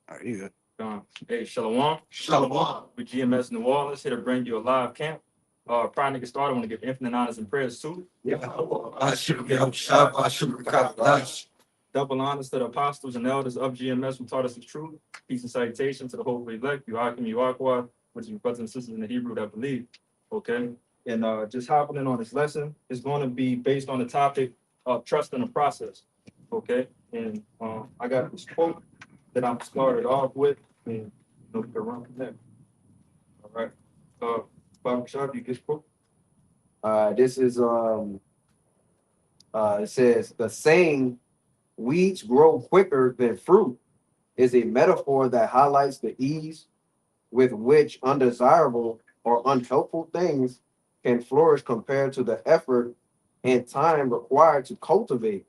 All right, you good. Hey, Shalom. Shalom. With GMS New Orleans, here to bring you a live camp. Prior to get started, I want to give infinite honors and prayers to double honors to the apostles and elders of GMS who taught us the truth. Peace and salutation to the hopefully elect, Yuakim Yuakwa, which is your brothers and sisters in the Hebrew that believe. Okay. And just hopping in on this lesson is going to be based on the topic of trust in the process. Okay. And I got this quote that I'm started off with. And we can run from there. All right. Bobby Sharp, you get quote. This is it says the saying weeds grow quicker than fruit is a metaphor that highlights the ease with which undesirable or unhelpful things can flourish compared to the effort and time required to cultivate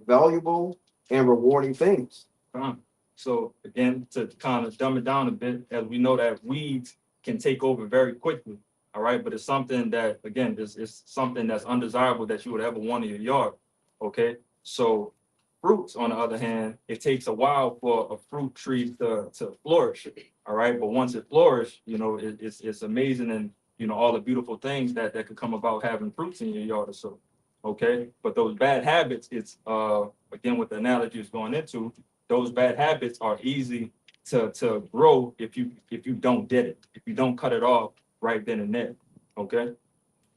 valuable and rewarding things. So again, to kind of dumb it down a bit, as we know that weeds can take over very quickly. All right, but it's something that again is something that's undesirable that you would ever want in your yard. Okay, so fruits, on the other hand, it takes a while for a fruit tree to flourish. All right, but once it flourishes, it's amazing, and all the beautiful things that could come about having fruits in your yard or so. Okay, but those bad habits, it's again what the analogy is going into. Those bad habits are easy to grow if you don't get it, if you don't cut it off right then and there. Okay,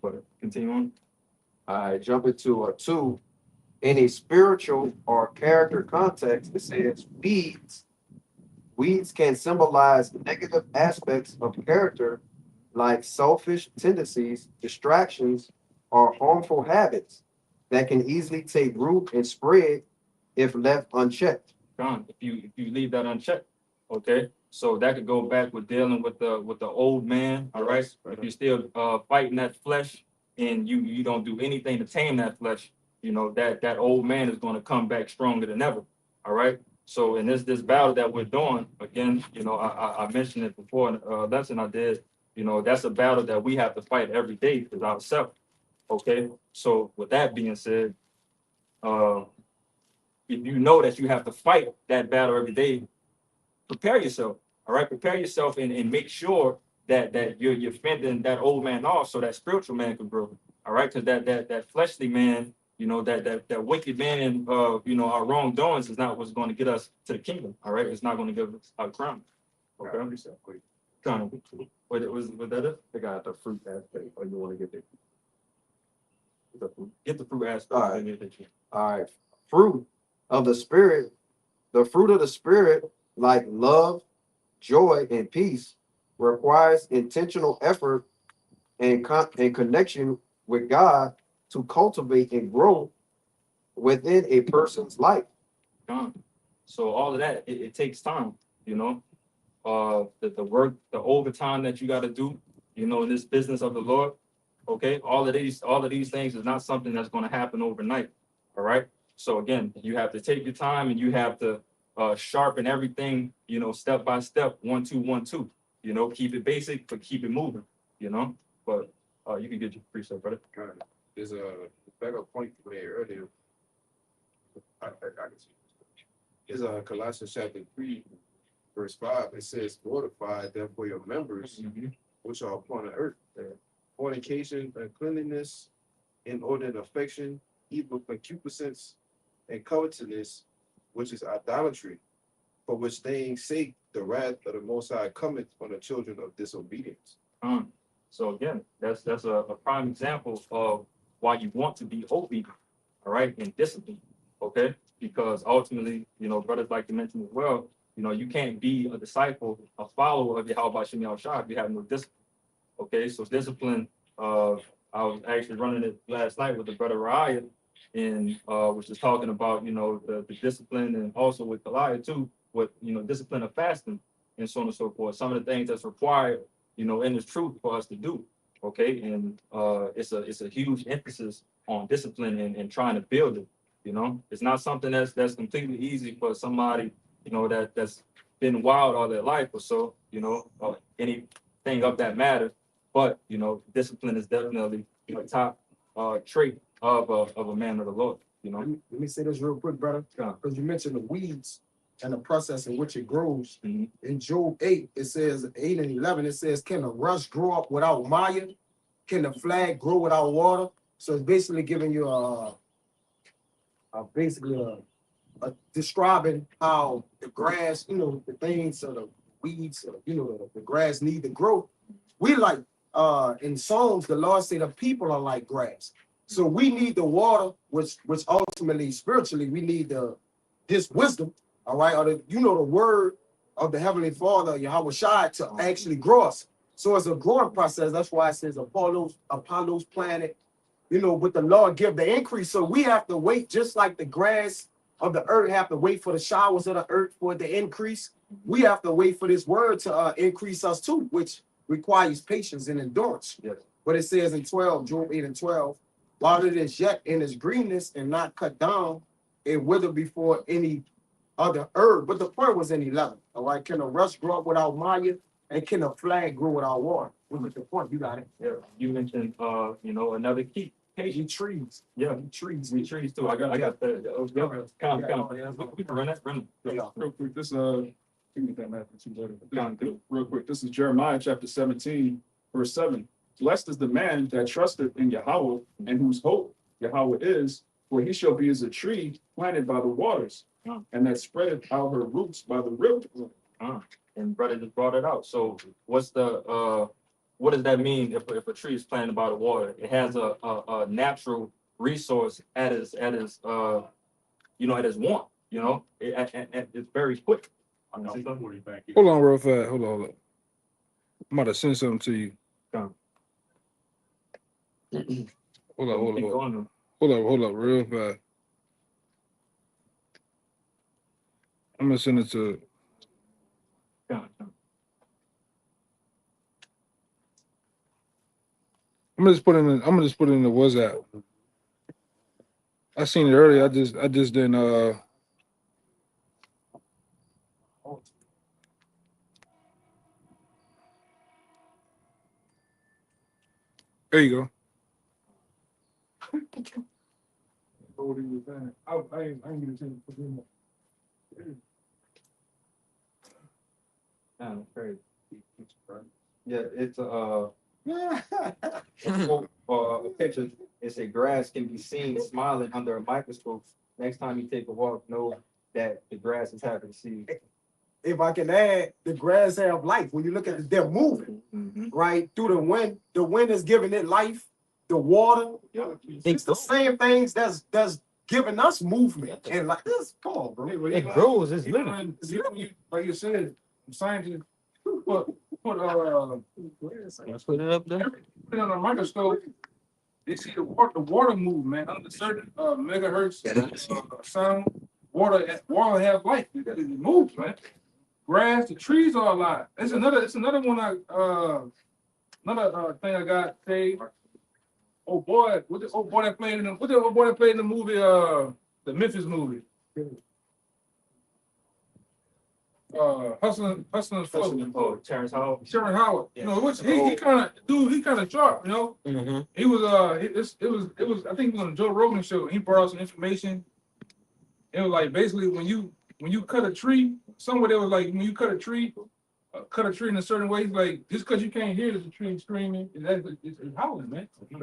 but continue on. I jump into two. In a spiritual or character context, it says weeds. Weeds can symbolize negative aspects of character like selfish tendencies, distractions, or harmful habits that can easily take root and spread if left unchecked. John, if you leave that unchecked, okay, so that could go back with dealing with the old man. All right, if you're still fighting that flesh and you don't do anything to tame that flesh, that old man is going to come back stronger than ever. All right. So in this battle that we're doing, again, I mentioned it before in a lesson I did. That's a battle that we have to fight every day with ourselves. Okay. So with that being said, uh, if you know that you have to fight that battle every day, prepare yourself. All right, prepare yourself and make sure that you're fending that old man off so that spiritual man can grow. All right, because that fleshly man, that wicked man of our wrongdoings is not what's going to get us to the kingdom. All right, it's not going to give us our crown. Okay, kind of. Was that it? They got the fruit aspect, or you want to get the Get the fruit aspect. all right. Fruit of the spirit, the fruit of the spirit, like love, joy, and peace, requires intentional effort and connection with God to cultivate and grow within a person's life. Gone. So all of that, it takes time, you know. The work, the overtime that you got to do, in this business of the Lord. Okay, all of these things is not something that's going to happen overnight. All right. So again, you have to take your time and you have to sharpen everything, step by step, 1, 2, 1, 2. Keep it basic, but keep it moving. But you can get your precept, brother. There's a better point you made earlier. I can see. Is Colossians chapter 3, verse 5. It says, "Mortify therefore your members which are upon the earth, fornication, uncleanness, inordinate affection, evil concupiscence, and covetousness, which is idolatry, for which things sake the wrath of the Most High cometh on the children of disobedience." So again, that's a prime example of why you want to be obedient, all right, and disciplined, okay? Because ultimately, brothers like to mention as well, you can't be a disciple, a follower of Yahweh Shem Yahushua if you have no discipline. Okay, so discipline. I was actually running it last night with the brother Raya, and which is talking about the discipline, and also with Goliath too, with discipline of fasting and so on and so forth. Some of the things that's required, in this truth for us to do. Okay, and it's a huge emphasis on discipline and trying to build it. It's not something that's completely easy for somebody that's been wild all their life or so. Anything of that matter. But discipline is definitely a top trait of a man of the Lord. Let me say this real quick, brother, Yeah. because you mentioned the weeds. and the process in which it grows. Mhm. In Job 8, it says 8 and 11, it says, can the rush grow up without mire? Can the flag grow without water? So it's basically giving you describing how the grass, the things or the weeds, the grass need to grow. We like in Psalms, the Lord say the people are like grass. So we need the water, which ultimately spiritually we need this wisdom, all right, or the word of the Heavenly Father, Yahweh Shai, to actually grow us. So it's a growing process. That's why it says Apollo's planet, but the Lord give the increase. So we have to wait, just like the grass of the earth have to wait for the showers of the earth for the increase. We have to wait for this word to increase us too, which requires patience and endurance. Yes. But it says in 12, Job 8 and 12, while it is yet in its greenness and not cut down, it wither before any other herb. But the point was in 11. All right, can a rush grow up without mire? And can a flag grow without water? What was the point? You got it. Yeah, you mentioned, another key. Patient trees. Yeah, Trees. we trees too. I got that. We can run that. Yeah. Real quick, this give me that Matthew 2 real quick. This is Jeremiah chapter 17, verse 7. Blessed is the man that trusteth in Yahweh and whose hope Yahweh is, for he shall be as a tree planted by the waters, and that spreadeth out her roots by the river. And brother just brought it out. So what does that mean if a tree is planted by the water? It has a natural resource at its want, it's very quick. Hold on real fast. Hold on. I'm about to send something to you. Come. Hold up real fast. I'm gonna send it to Come. I'm gonna just put it in the WhatsApp. I seen it earlier. I just didn't There you go. I ain't gonna tell you. Crazy. Yeah, it's a picture. It said grass can be seen smiling under a microscope. Next time you take a walk, know that the grass is happy to see you. If I can add, the grass have life. When you look at it, they're moving, right? Through the wind. The wind is giving it life. The water, it's the same things that's giving us movement. And like this, come on, bro. It grows, it's living. Like you said, scientists put Put it up there. put it on a microscope. They see the water movement under certain megahertz sound. Water has life. It moves, man. Grass, the trees are alive. It's another one. Another thing I got. Say, oh boy, what the old boy that played in the movie? The Memphis movie. Hustling Flow. Oh, Terrence Howard. Sharon Howard. You know, which he kind of sharp. You know, he was it was I think it was on the Joe Rogan show. He brought out some information. It was like basically when you cut a tree, somewhere there was like when you cut a tree in a certain way, like just because you can't hear the tree screaming, it's howling, man. You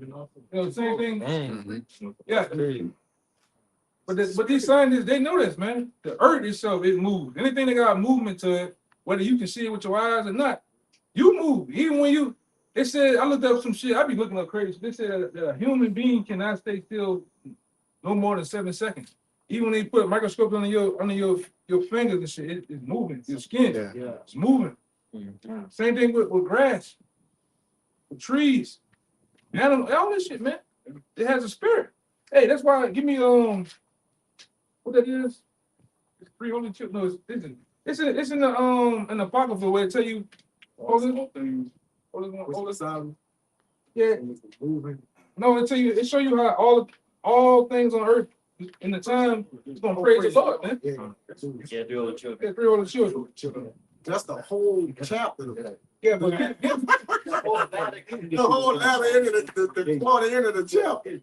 know, the same thing. Yeah. But these scientists, they know this, man. The earth itself, it moves. Anything that got movement to it, whether you can see it with your eyes or not, you move. Even when they said, I looked up some shit, I be looking up crazy. They said that a human being cannot stay still no more than 7 seconds. Even when they put a microscope under your fingers and shit, it's moving. Your skin, it's moving. Same thing with grass, with trees, animals, all this shit, man. It has a spirit. Hey, that's why. Give me what that is? It's 3 holy children. No, it's in the apocrypha where it tell you all this. Yeah. No, it show you how all things on earth in the time it's gonna praise the Lord, man. Yeah, do all the children. Yeah, 3 holy children. That's the whole chapter. Yeah, but The whole latter end of the part end of the chapter.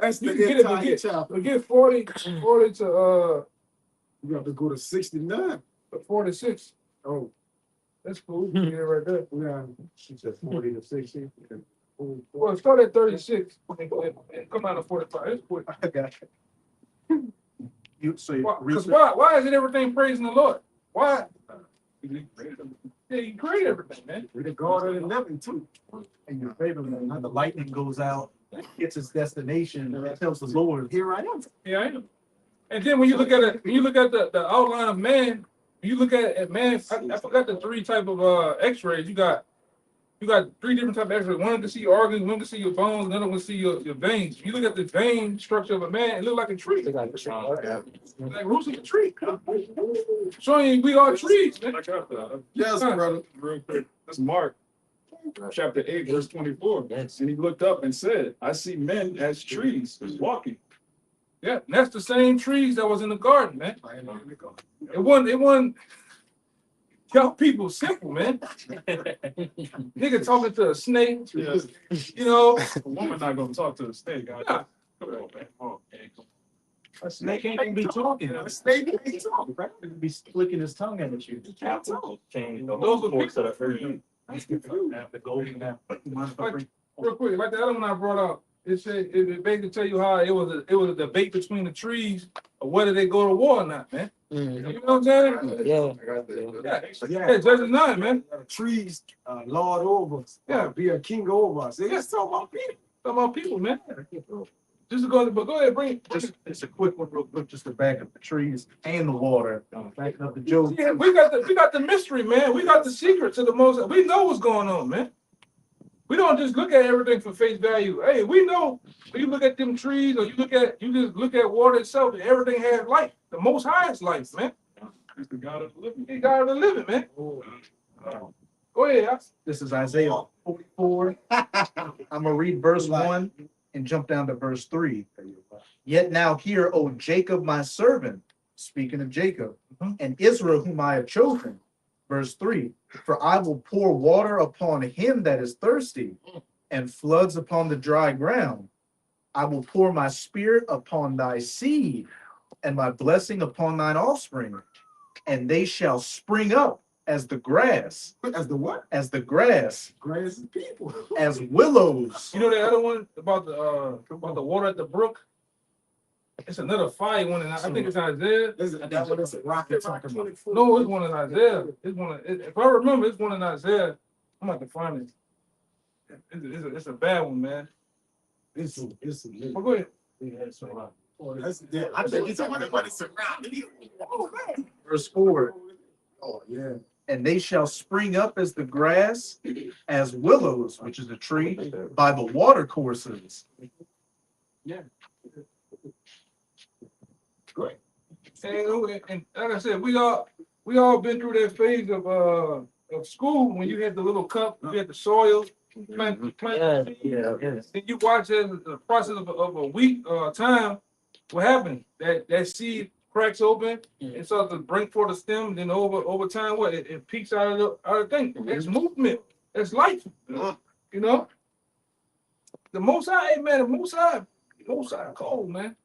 That's the you can entire chapter. get 40 to You have to go to 69. 46. Oh, That's cool. You can get it right there. yeah. She said 40 to 60. Well, start at 36 and come out to 45. It's quick. I got you. You so you Because research. why is it everything praising the Lord? Why? Yeah, you create everything, man. We the God of 11 too. In your favor, man. Now the lightning goes out, gets its destination, and it tells the Lord, Here I am. Yeah, I know. And then when you look at it, when you look at the outline of man, when you look at man, I forgot the three type of X-rays. You got three different type of X-rays. One can see your organs, one can see your bones, another one can see your veins. If you look at the vein structure of a man, it look like a tree. Like roots of a tree. Showing you we are trees, man. I got that. Yes, brother. Real quick. That's Mark chapter 8, verse 24. And he looked up and said, I see men as trees walking. Yeah, and that's the same trees that was in the garden, man. It wasn't y'all people simple, man. Nigga talking to a snake, Yes. you know. A woman not gonna talk to a snake. Yeah. Come on, man. Oh, okay. a snake ain't even be talking. A snake ain't talking, right? He'd be flicking his tongue at you. Can't talk. Change the Those whole are course of the earth. The golden apple. Real quick, like the other one I brought up, it said it basically tell you how it was a debate between the trees of whether they go to war or not, man. You know what I'm saying? Yeah. I got that. Yeah, Judges 9, man. The trees, Lord over us. Yeah. Be a king over us. It's talking about people. Talking about people, man. Just to go, but go ahead, bring. Just a quick one, real quick, just to back up the trees and the water. Backing up the Job. Yeah, we got the mystery, man. We got the secret to the most. We know what's going on, man. We don't just look at everything for face value. Hey, we know when you look at them trees or you just look at water itself, and everything has life. The Most High's life, man. He's the God of the living. He got to live it, man. Go ahead. This is Isaiah 44. I'm gonna read verse 1 and jump down to verse 3. Yet now hear, O Jacob, my servant, speaking of Jacob, and Israel, whom I have chosen. Verse 3, for I will pour water upon him that is thirsty, and floods upon the dry ground. I will pour my spirit upon thy seed, and my blessing upon thine offspring, and they shall spring up as the grass, As the what? as the grass, Grass is people. as willows. You know the other one about the water at the brook? It's another fire one, and I think it's Isaiah. That one is a rocket talking about. No, it's one in Isaiah. If I remember, it's one in Isaiah. I'm about to find it. It's a bad one, man. It's a But go ahead. I think it's somebody surrounded you. Verse 4, Oh, yeah. and they shall spring up as the grass, as willows, which is a tree, by the water courses. Great. And like I said, we all been through that phase of school when you had the little cup, you had the soil, plant the seed. Then you watch as the process of a week time, what happened? That seed cracks open and starts to bring forth a stem. Then over time, what it peaks out of the thing. That's movement. That's life. You know. The Most High, man. The Most High cold, man.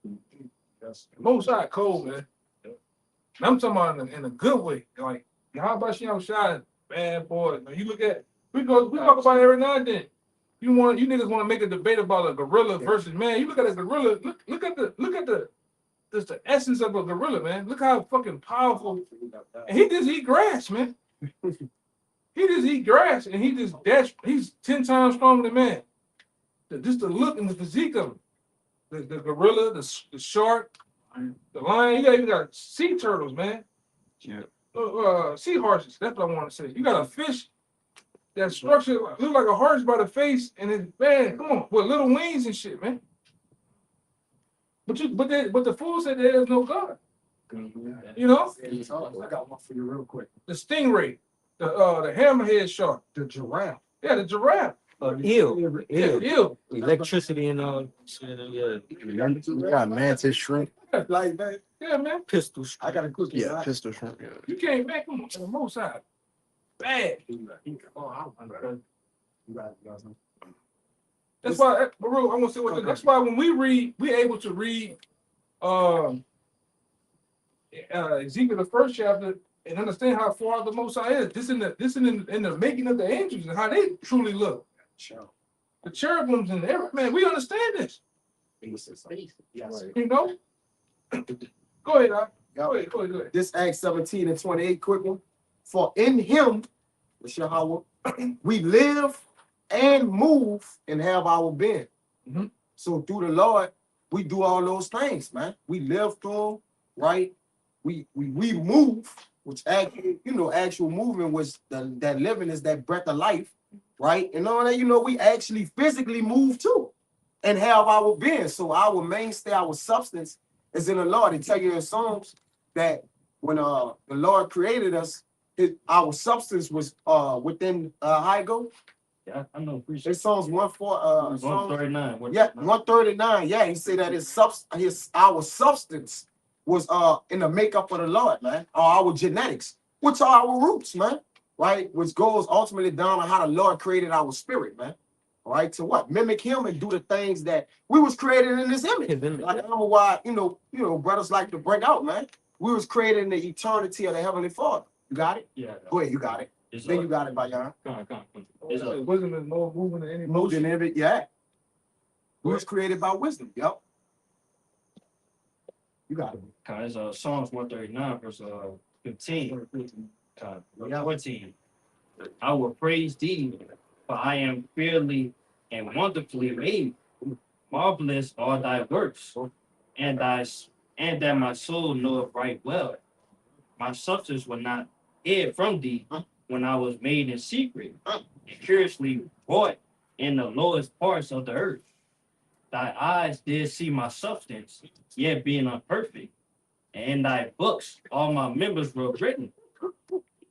The Most High cold, man. And I'm talking about in a good way. Like how about you outside, man, boy? You look at we talk about it every now and then. You niggas want to make a debate about a gorilla versus man. You look at a gorilla. Look at the just the essence of a gorilla, man. Look how fucking powerful. And he just eat grass, man. He just eat grass, and he's 10 times stronger than man. Just the look and the physique of him. The gorilla, the shark, the lion. You even got sea turtles, man. Yeah. Seahorses. That's what I want to say. You got a fish that structure look like a horse by the face, and it's man, come on, with little wings and shit, man. But the fool said there is no God. You know, I got one for you real quick. the stingray, the hammerhead shark, The giraffe. yeah, the giraffe, Ew. ew. Electricity and all. Yeah. We got mantis shrimp. Like that. Yeah, man. Pistol. I got a cookie. Yeah, pistol shrimp. Yeah. You can't make them on the most side. Bad. Oh, you got it. That's why, Baruch, I'm gonna say what. That's why when we read, we're able to read. Ezekiel the first chapter and understand how far the Most High is. This in the making of the angels and how they truly look. The cherubims and every man, we understand this. Yes. You know. Go ahead, Doc. Go ahead. This Acts 17 and 28, quick one. For in him, Yahweh, we live and move and have our being. Mhm. So through the Lord, we do all those things, man. We live through him, right? We move, which actually, actual movement was that living is that breath of life, right? And all that, we actually physically move too and have our being. So our mainstay, our substance is in the Lord. They tell you in Psalms that when the Lord created us, our substance was within how it go? Yeah, I know. Appreciate It's Psalms 139. 139. Yeah, he said that our substance was in the makeup of the Lord, man, or our genetics, which are our roots, man, right? Which goes ultimately down on how the Lord created our spirit, man. All right, to what? Mimic him and do the things that we was created in his image. Like, I don't know why, brothers like to break out, man. We was created in the eternity of the Heavenly Father. You got it? Yeah. Go ahead, you got it. Then you got it, Bayan. Wisdom is more moving than any Moved in motion. every, yeah. We was created by wisdom. Yep. You got it. It's Psalms 139, verse 15. 14. I will praise thee, for I am fearfully and wonderfully made. Marvelous are thy works, and that my soul knoweth right well. My substance was not hid from thee when I was made in secret, and curiously wrought in the lowest parts of the earth. Thy eyes did see my substance, yet being imperfect, and in thy books all my members were written,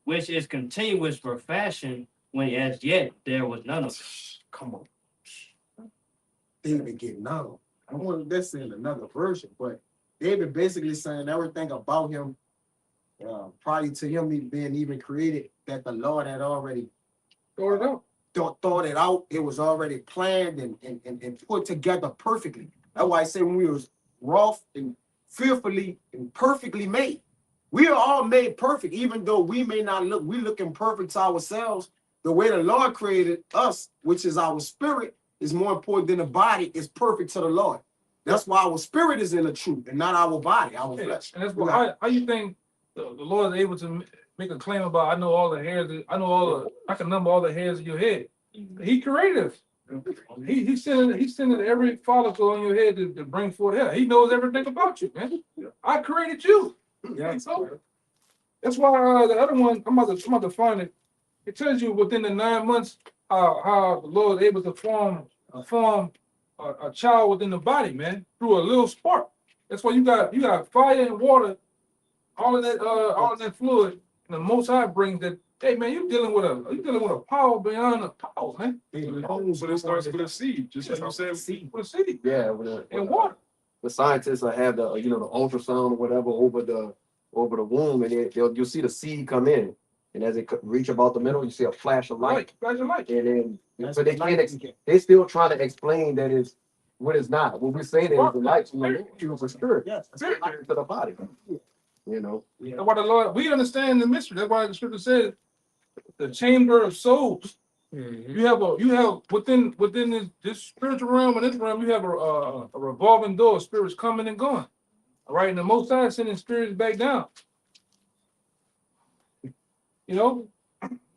which is continuous for fashion, when as yet there was none of it. Come on. David getting out. I want this in another version, but David basically saying everything about him, prior to him being even created, that the Lord had already thought it out. It was already planned and put together perfectly. That's why I say when we was rough and fearfully and perfectly made. We are all made perfect, even though we may not look, we looking perfect to ourselves. The way the Lord created us, which is our spirit, is more important than the body, is perfect to the Lord. That's why our spirit is in the truth and not our body, our flesh. And that's why how you think the Lord is able to make a claim about I know all the hairs, I can number all the hairs of your head. He created us. He sending every follicle on your head to bring forth hair. He knows everything about you, man. I created you. Yeah, so that's why the other one, I'm about to find it. It tells you within the 9 months how the Lord is able to form a child within the body, man, through a little spark. That's why you got fire and water, all of that fluid, and the Most High brings that. Hey man, you dealing with a power beyond a power, man. But it starts with a seed, just like you said. With a seed. Yeah, And water. the scientists will have the the ultrasound or whatever over the womb, and you'll see the seed come in, and as it reach about the middle, you see a flash of light, Flash of light. and then but they can't. They still trying to explain that it's what it's not. What we're saying is the light from the Lord, the spirit, Yes. spirit to the body. That's why the Lord, we understand the mystery. That's why the scripture says the chamber of souls. You have within this spiritual realm and this realm, you have a revolving door, spirits coming and going. All right, and the Most High is sending spirits back down.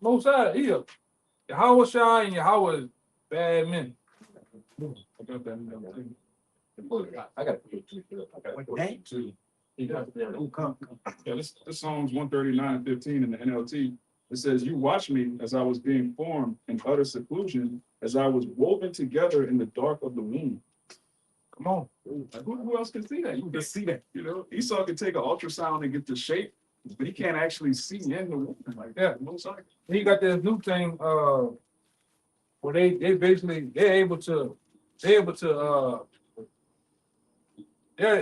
Most High, Yahweh Shai and Yahweh is bad men. I got Yeah, this Psalms 139:15 in the NLT. It says, "You watched me as I was being formed in utter seclusion, as I was woven together in the dark of the womb." Come on. Who else can see that? You can see that. Esau can take an ultrasound and get the shape, but he can't actually see in the womb like that. He got this new thing where they're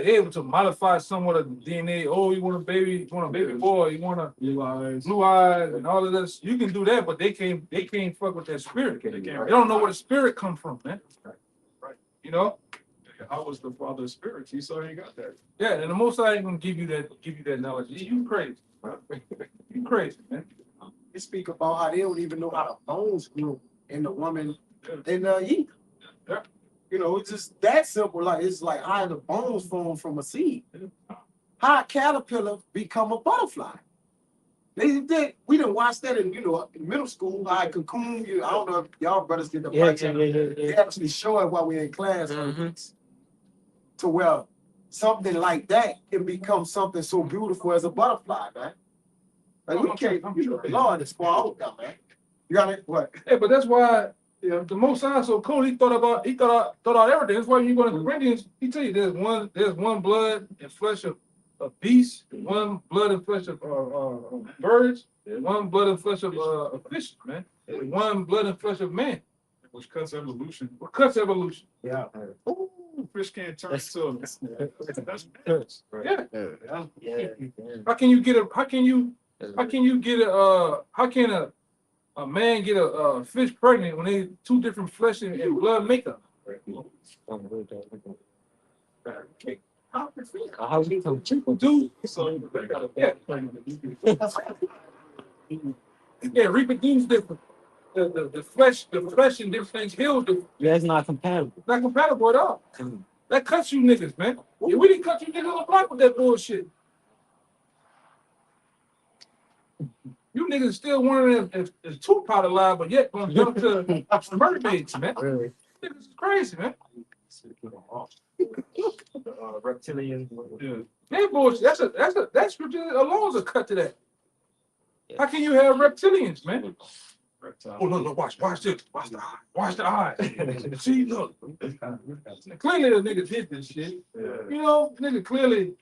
able to modify somewhat of the DNA. Oh, you want a baby boy, you want a blue eyes and all of this. You can do that, but they can't fuck with that spirit. They don't know where the spirit come from, man. Right. I was the father of spirits. He saw he got that. Yeah, and the Most High ain't gonna give you that knowledge. You crazy. You crazy, man. They speak about how they don't even know how the bones grew in the woman in Eve. Yeah. You know, it's just that simple. Like it's like how the bones form from a seed. How a caterpillar become a butterfly. We didn't watch that in middle school. How a cocoon. I don't know if y'all brothers did the They actually show it while we're in class. To where something like that can become something so beautiful as a butterfly, man. Like we can't, Lord, it's far out there, man. You got it? What? Yeah, but that's why the Most High so cool. He thought out everything. That's why you go to Corinthians. He tell you there's one blood and flesh of beasts, one blood and flesh of birds, one blood and flesh of fish, man, and one blood and flesh of man. Which cuts evolution. What cuts evolution? Yeah. Ooh, fish can't turn into that's Yeah. Yeah. How can you get a man get a fish pregnant when they two different flesh and blood makeup? Dude, yeah, reproduce different. The flesh and different things heal different. Yeah, it's not compatible. Not compatible at all. That cuts you niggas, man. Yeah, we didn't cut you niggas on the block with that bullshit. You niggas still wondering if Tupac alive, but yet gonna jump to mermaids, man. Really? Niggas is crazy, man. Reptilian. Yeah, bullshit. That's scripture alone is a cut to that. How can you have reptilians, man? Oh no, watch this. Watch the eye. Watch the eye. See, look. Clearly the nigga did this shit. You know, nigga clearly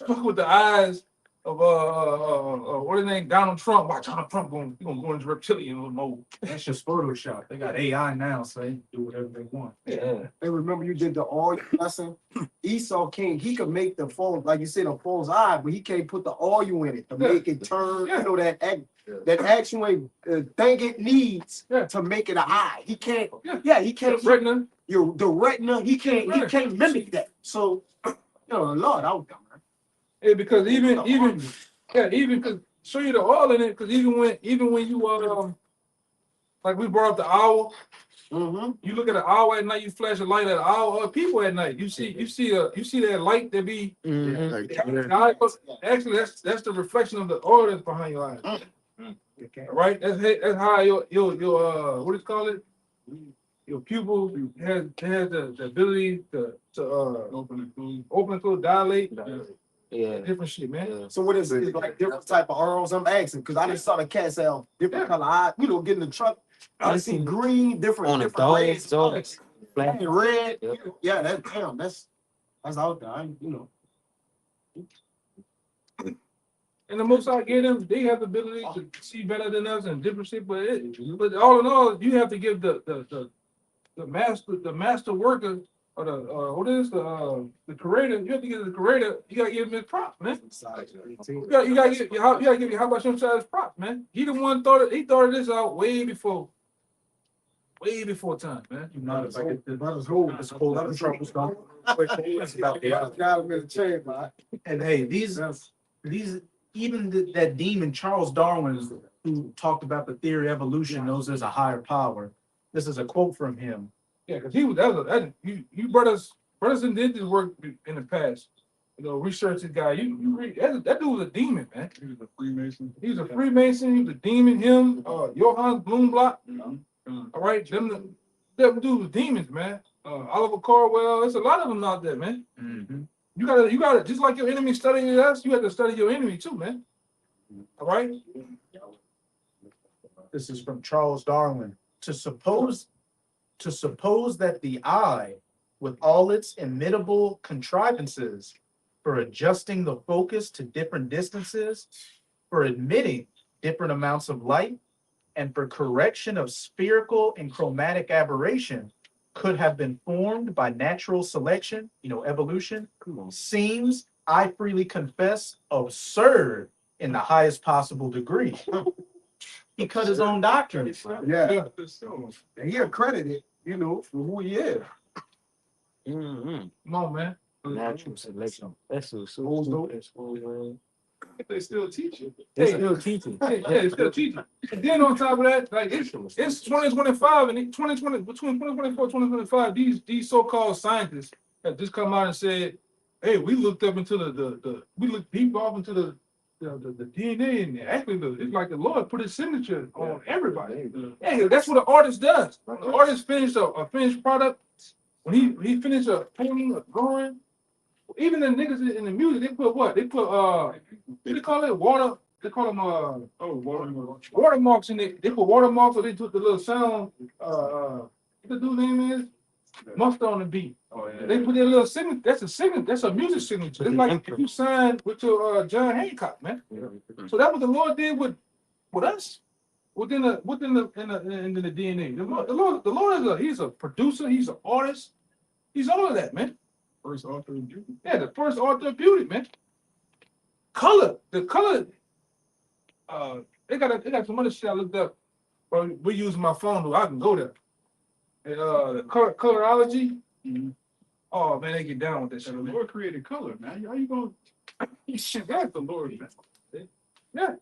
fuck with the eyes of what his name, Donald Trump. Watch Donald Trump gonna go into reptilian mode. That's just Photoshop. They got AI now, so they can do whatever they want. Yeah. Hey, remember you did the oil lesson? Esau he could make the foal, like you said, a foal's eye, but he can't put the oil in it to make it turn, that actual thing it needs to make it an eye. He can't, he can't. Retina. The retina, he can't mimic that. So, Lord, out there, man. Yeah, because even cause show you the oil in it, because even when you like we brought up the owl, you look at an owl at night, you flash a light at an owl, people at night, you see that light that be actually that's the reflection of the oil that's behind your eyes. Right? That's how your what do you call it? Your pupil has the ability to open and close, dilate. Yeah. Different shit, man. So what is it? It's like different type of arrows? I'm asking because I just saw the cats have different color eyes. Get in the truck. I see green, different reds, black and red. Yeah, that's out there. And the Most I gave them, they have the ability to see better than us and different shit. But all in all, you have to give the master worker or the creator. You have to give the creator. You gotta give him his props, man. You gotta give how about his props, man. He the one he thought of this out way before time, man. And hey, these even that demon Charles Darwin, who talked about the theory of evolution, knows there's a higher power. This is a quote from him. Yeah, because you brothers and did this work in the past. Research this guy. You read that dude was a demon, man. He was a Freemason. He was a Freemason. He was a demon. Him, Johannes Bloomblot. All right, them dudes was demons, man. Oliver Corwell. There's a lot of them out there, man. You gotta just like your enemy studying us. You have to study your enemy too, man. All right. This is from Charles Darwin. To suppose that the eye, with all its imitable contrivances for adjusting the focus to different distances, for admitting different amounts of light, and for correction of spherical and chromatic aberration, could have been formed by natural selection, evolution, seems, I freely confess, absurd in the highest possible degree. He cut his own doctrine. Yeah. And he accredited, for who he is. Mm-hmm. Come on, man. Natural selection. That's so They still teach it. They Hey, still teaching. yeah, it's still teaching. And then on top of that, like it's 2025 and 2020 between 2024 and 2025, these so-called scientists have just come out and said, hey, we looked up into we looked deep off into the DNA, and actually it's like the Lord put his signature on everybody. Yeah, that's what an artist does. The artist finished a finished product. When he finished a painting, a drawing, even the niggas in the music, they put what? They put what do they call it? Water. They call them watermarks in it. They put watermarks, or they took the little sound. What the dude's name is? Mustard on the beat. Oh, yeah. They put their little signature. That's a signature. That's a music signature. It's like if you signed with your John Hancock, man. So that's what the Lord did with us. Within the DNA. The Lord he's a producer, he's an artist, he's all of that, man. First author of beauty. Yeah, the first author of beauty, man. The color, they got some other shit I looked up. But we use my phone, though. I can go there. The colorology. Mhm. Oh man, they get down with that So shit, the man. Lord created color, man. How you gonna Shit, that's the Lord, man? yeah.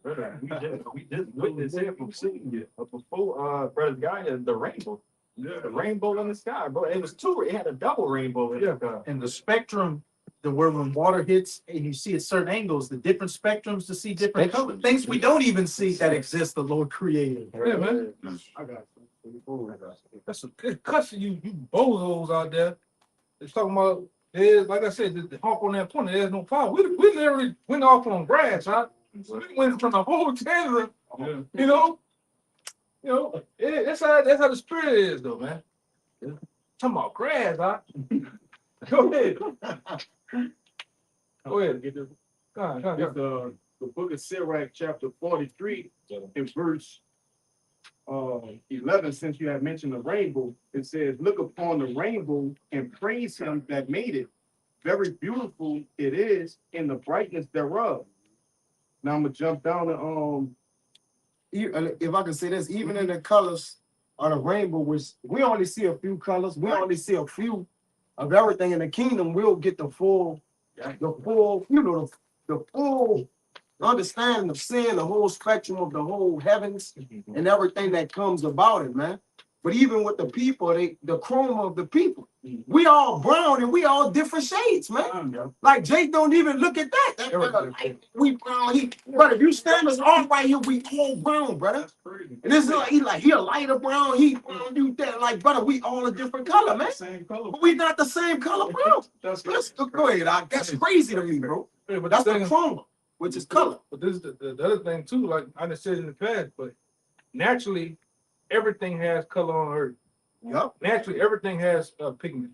We just witnessed it from seeing it before. Brother Guy had the rainbow. Yeah. The rainbow in the sky, bro. It was two. It had a double rainbow in the sky. And the spectrum, where when water hits and you see at certain angles, the different spectrums to see different colors. Things we don't even see that exist, the Lord created. Yeah, man. I got That's a good cussing you bozos out there. It's talking about there's like I said, the honk on that point, there's no power. We literally went off on grass, huh? We went from the whole Canada, Yeah. you know. That's how the spirit is though, man. Talking about grass, huh? Go ahead. Go ahead. Get this. Go on. It's the book of Sirach, chapter 43, in verse 11. Since you have mentioned the rainbow, it says, "Look upon the rainbow and praise him that made it. Very beautiful it is in the brightness thereof." Now I'm gonna jump down to If I can say this, even in the colors of the rainbow, which we only see a few colors, we only see a few of everything in the kingdom. We'll get the full, the full understanding of sin, the whole spectrum of the whole heavens and everything that comes about it, man. But even with the people, the chroma of the people, we all brown and we all different shades, man. Like Jake don't even look at that. We brown. But if you stand us all right here, we all brown, brother. And this is like he a lighter brown, he brown, you that like brother. We all a different color, man. Same color. But we not the same color, bro. That's Go ahead. That's crazy to me, bro. Yeah, but That's the thing- chroma, which is color. But this is the other thing too, like I just said in the past, but naturally, everything has color on Earth. Yup. Naturally, everything has pigment.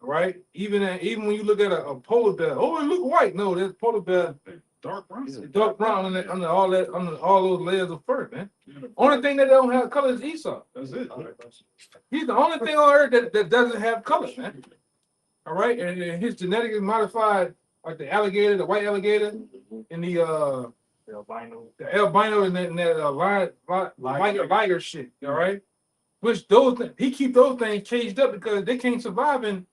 All right? Even when you look at a polar bear, oh, it look white. No, there's polar bear, dark brown. dark brown under all those layers of fur, man. Only thing that don't have color is Esau. That's it. He's the only thing on Earth that doesn't have color, man. All right, and his genetically modified, like the alligator, the white alligator, and the albino and that liger shit. All right, which he keep those things caged up because they can't survive in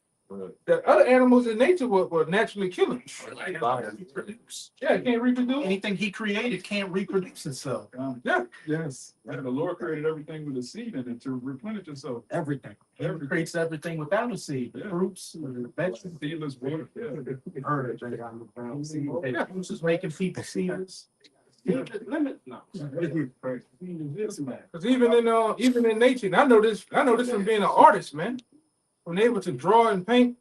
the other animals in nature will naturally kill them. Yeah, it can't reproduce. Anything he created can't reproduce itself. Yeah, Yes. And the Lord created everything with a seed in it to replenish itself. Everything. He creates everything without a seed, Yeah. fruits, vegetables. Seedless water. Yeah. Herbs. Who's just making people seeds? because even in nature, and I know this from being an artist, man. When able to draw and paint,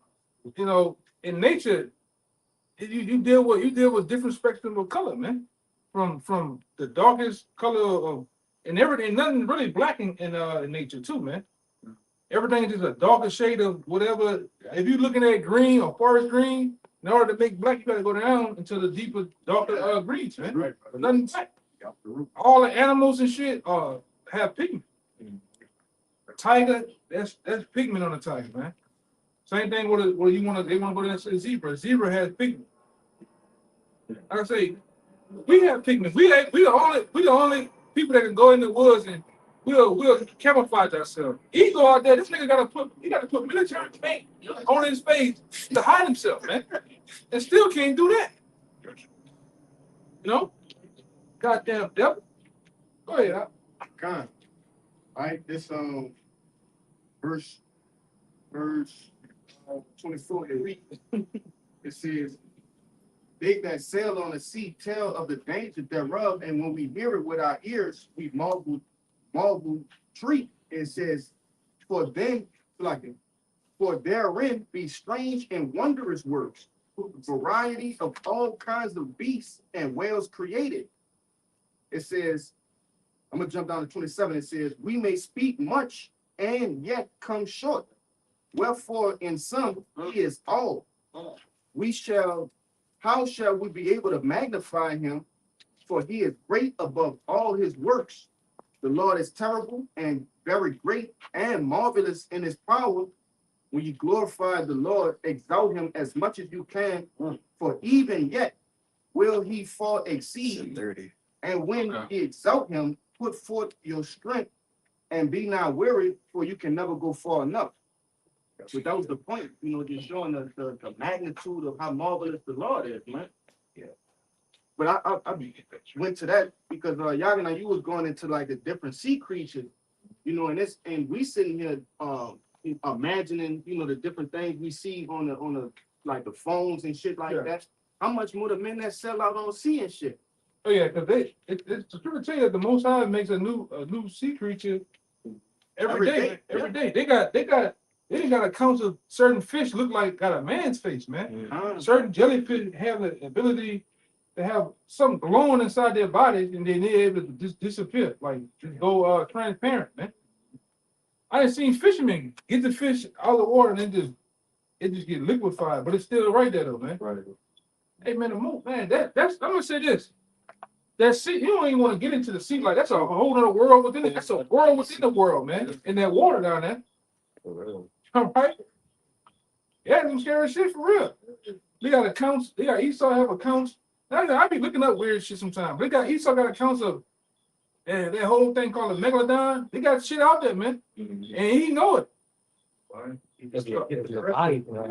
in nature, you deal with different spectrum of color, man. From the darkest color of and everything, nothing really black in nature too, man. Everything is just a darker shade of whatever. If you're looking at green or forest green, in order to make black, you gotta go down into the deeper, darker greens, man. Right. Nothing black. All the animals and shit have pigment. A tiger, that's pigment on a tiger, man. Same thing with they want to go to a zebra. A zebra has pigment. Like I say, we have pigment. We the only people that can go in the woods we'll camouflage ourselves. He go out there, this nigga gotta put military paint on his face to hide himself, man. And still can't do that. You know? Goddamn devil. Go ahead. Con. Alright, this verse 24 they read. It says, they that sail on the sea tell of the danger thereof, and when we hear it with our ears, we marvel treat. It says, for therein be strange and wondrous works, variety of all kinds of beasts and whales created. It says, I'm gonna jump down to 27. It says, we may speak much and yet come short. Wherefore in some he is all. How shall we be able to magnify him? For he is great above all his works. The Lord is terrible and very great and marvelous in his power. When you glorify the Lord, exalt him as much as you can, for even yet will he far exceed. 30. And when ye exalt him, put forth your strength and be not weary, for you can never go far enough. But that was the point, you know, just showing the magnitude of how marvelous the Lord is, man. Yeah. But I went to that because Yagana, you was going into like the different sea creatures, you know, and we sitting here imagining, you know, the different things we see on the like the phones and shit like that. How much more the men that sell out on sea and shit? Oh yeah, because it's true to tell you that the Most High makes a new sea creature every day. Every day. They got accounts of certain fish look like got a man's face, man. Certain jellyfish have the ability to have something glowing inside their bodies, and then they're able to just disappear, like just go transparent, man. I done seen fishermen get the fish out of the water and then it just get liquefied, but it's still right there though, man. Right. Hey man, that's I'm gonna say this. That sea, you don't even want to get into the sea, like that's a whole other world within it. That's a world within the world, man. In that water down there. All right. Yeah, some scary shit for real. They got accounts, they got Esau have accounts. I be looking up weird shit sometimes. They got Esau got accounts of that whole thing called a megalodon. They got shit out there, man. And he know it. You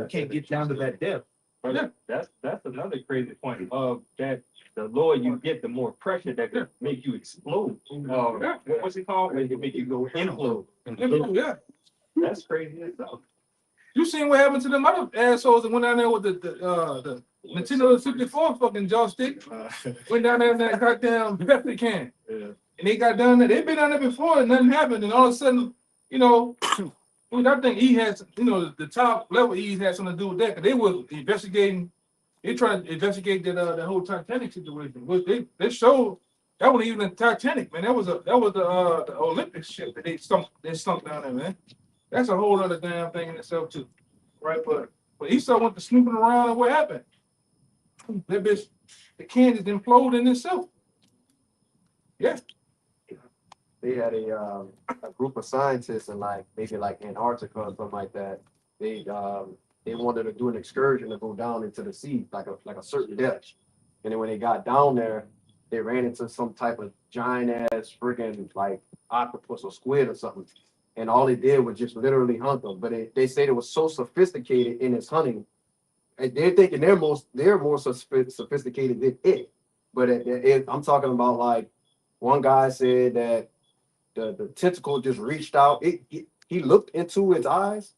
can't get down to that depth. But that's another crazy point of that the lower you get, the more pressure that could make you explode. What's it called? Make it make you go implode. Yeah. That's crazy itself. You seen what happened to them other assholes that went down there with the Nintendo 64 fucking joystick? Went down there in that goddamn Pepsi can. Yeah. And they got down there. They've been down there before and nothing happened. And all of a sudden, you know, I think he has, you know, the top level he had something to do with that. Cause they were investigating, they tried to investigate that whole Titanic situation. But they showed that wasn't even the Titanic, man. That was the Olympic ship that they sunk down there, man. That's a whole other damn thing in itself too, right? But Esau went to snooping around and what happened? That bitch, the can just imploded in itself. Yeah. They had a group of scientists in maybe Antarctica or something like that. They wanted to do an excursion to go down into the sea like a certain depth. And then when they got down there, they ran into some type of giant ass freaking like octopus or squid or something. And all it did was just literally hunt them. But they said it was so sophisticated in its hunting. And they're thinking they're more sophisticated than it. But I'm talking about like one guy said that the tentacle just reached out. He looked into its eyes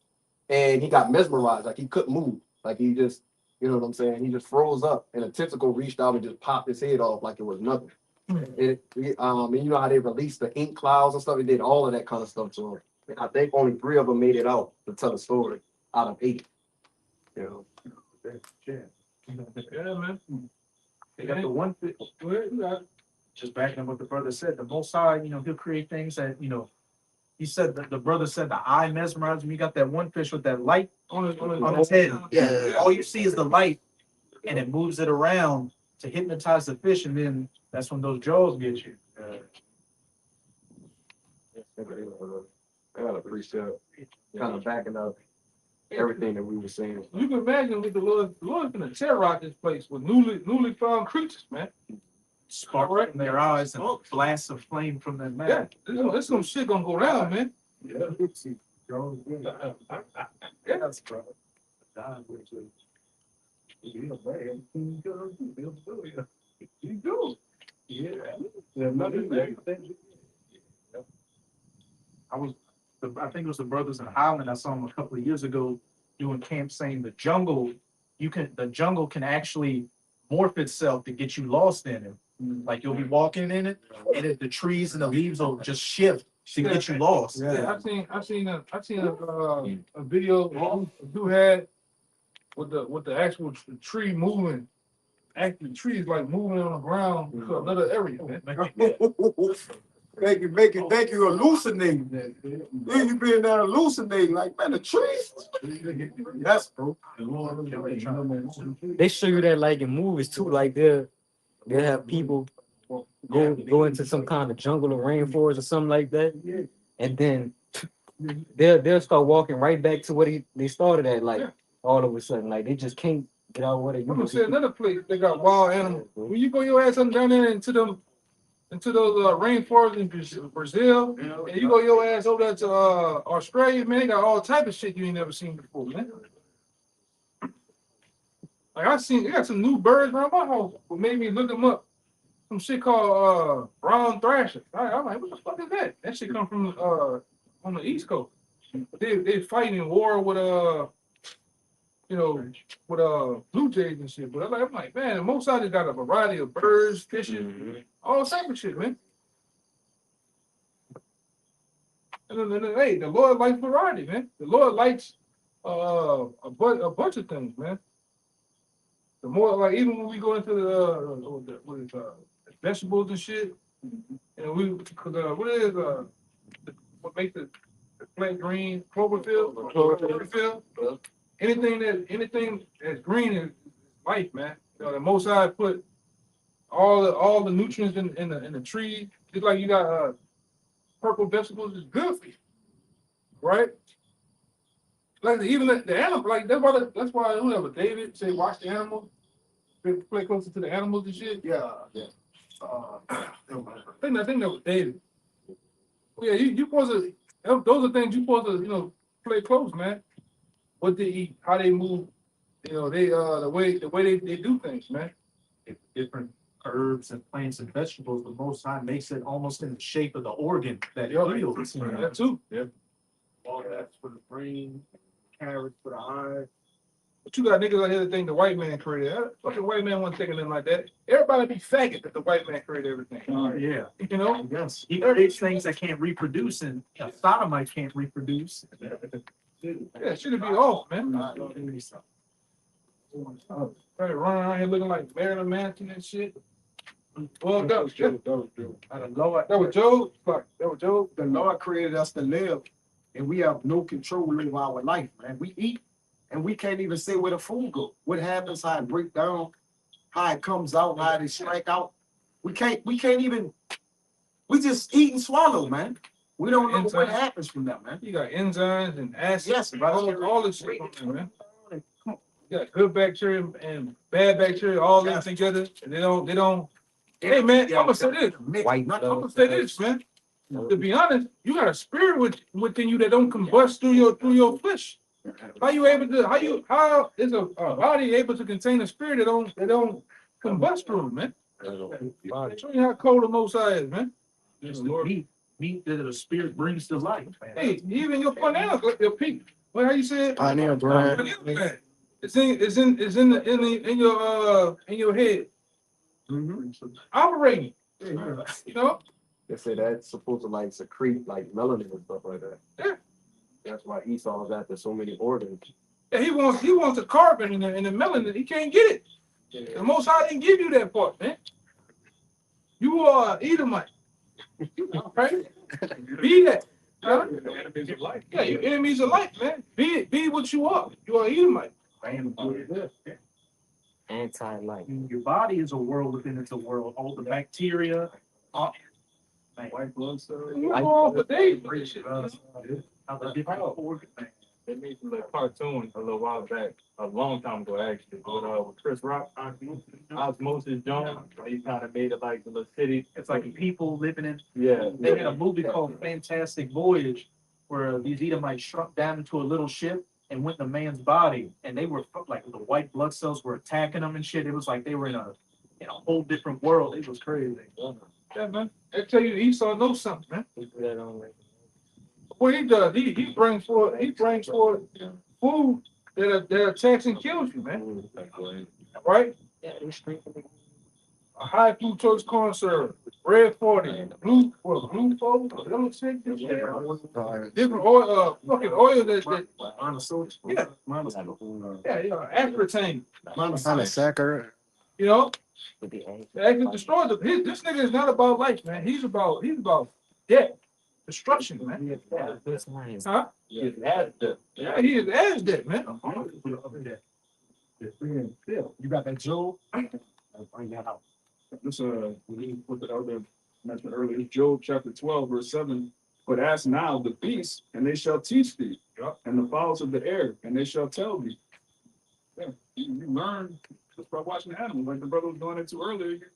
and he got mesmerized. Like he couldn't move. Like he just, you know what I'm saying? He just froze up and the tentacle reached out and just popped his head off like it was nothing. And you know how they released the ink clouds and stuff? They did all of that kind of stuff to him. I think only 3 of them made it out to tell the story out of 8. You know. Yeah, man. They got the one thing. Just backing up what the brother said, the Most High, you know, he'll create things that, you know, he said that the brother said the eye mesmerized him. You got that one fish with that light on his head. Yeah. All you see is the light and it moves it around to hypnotize the fish, and then that's when those jaws get you. I got a precept kind of backing up everything that we were saying. You can imagine with the Lord's gonna terrorize this place with newly found creatures, man. spark from their eyes and blasts of flame from their mouth. Yeah, there's some shit gonna go down, man. Yeah. Yes, bro. You do. I think it was the brothers in Highland. I saw them a couple of years ago doing camp saying the jungle can actually morph itself to get you lost in it. Like you'll be walking in it, and the trees and the leaves will just shift to get you lost. Yeah, I seen a video a dude had with the actual tree moving. Actually, the trees like moving on the ground to another area, man. Thank you, hallucinating. Then you being there hallucinating, like, man, the trees. Yes, bro. They show you that like in movies too, like they'll have people go into some kind of jungle or rainforest or something like that, and then they'll start walking right back to what they started at, like all of a sudden, like they just can't get out what they I'm gonna used say to. another place they got wild animals. When you go your ass down there into those rainforests in Brazil, and you go your ass over there to Australia, man, they got all type of shit you ain't never seen before, man. Like they got some new birds around my house. What made me look them up? Some shit called brown thrasher. I'm like, what the fuck is that? That shit come from on the East Coast. They fighting in war with blue jays and shit. But I'm like, man, most of got a variety of birds, fishes, all type of shit, man. And then, hey, the Lord likes variety, man. The Lord likes a bunch of things, man. The more, like, even when we go into the vegetables and shit, and what makes the plant green? Chlorophyll. Anything that's green is life, man. The Most High put all the nutrients in the tree. Just like you got purple vegetables is good for you, right? Like even the animal, like that's why whoever David say watch the animals, play closer to the animals and shit. Yeah. I think that was David. Yeah, you supposed to. Those are things you supposed to play close, man. What they eat, how they move, they the way they do things, man. Different herbs and plants and vegetables, the Most High makes it almost in the shape of the organ that it heals. That too. Yeah. All that's for the brain, carrots for the eye. But you got niggas out here that think the white man created it. Fucking white man wasn't thinking nothing like that. Everybody be faggot that the white man created everything. Yeah. You know? Yes. He creates things that can't reproduce, and a sodomite can't reproduce. Yeah, should be off, man. Right, running around here looking like Marilyn Manson and shit. Well, that was Joe. That was Joe. Fuck, that was Joe. The Lord created us to live, and we have no control over our life, man. We eat, and we can't even say where the food goes. What happens, how it breaks down, how it comes out, how it strike out. We can't even, we just eat and swallow, man. We don't know what happens from that, man. You got enzymes and acids. Yes, all this shit on there, man. You got good bacteria and bad bacteria all linked together. And they don't. Hey, man, I'm gonna say this. I'm gonna say this, man. To be honest, you got a spirit within you that don't combust through your flesh. How you able to? How is a body able to contain a spirit that don't combust through it, man? Show you how cold the Most High is, man. Meat that the spirit brings to life. Hey, even your pineal, your peak. What how you say it? Pineal gland. It's in your head. Operating. You know? They say that's supposed to like secrete like melanin and stuff like that. Yeah. That's why Esau's after so many organs. Yeah, he wants the carbon and the melanin. He can't get it. The Most High didn't give you that part, man. You are Edomite. Right? Be that. Huh? Yeah, your enemies of life, man. Be what you are. You are Edomite. Anti-life. Your body is a world within it's a world. All the bacteria. White blood cells. You go on for days. How the different organ. They made some little cartoon a little while back, a long time ago actually, with Chris Rock, Osmosis Jones. He kind of made it like the little city. It's like people living in. Yeah. They had a movie called Fantastic Voyage, where these Edomites shrunk down into a little ship and went in a man's body, and they were like the white blood cells were attacking them and shit. It was like they were in a whole different world. It was crazy. Yeah, man. I tell you, Esau knows something, man. He put that on like What he does, he brings forth food that attacks and kills you, man. Right? yeah, they strengthen A high fructose corn syrup, red 40, blue 40, those shit, this shit. Different oil, fucking oil that aspartame. Monosaccharid. You know, with the egg. that actually destroys the. This nigga is not about life, man. He's about death, destruction, man. Yeah, this line. Huh? Yeah, that's the. Yeah, he is as dead, man. You got that Joe? Bring that out. This, we put the other mentioned earlier, Job chapter 12, verse 7. But ask now the beasts, and they shall teach thee, and the fowls of the air, and they shall tell thee. Yeah, you learn just by watching the animals, like the brother was going into earlier.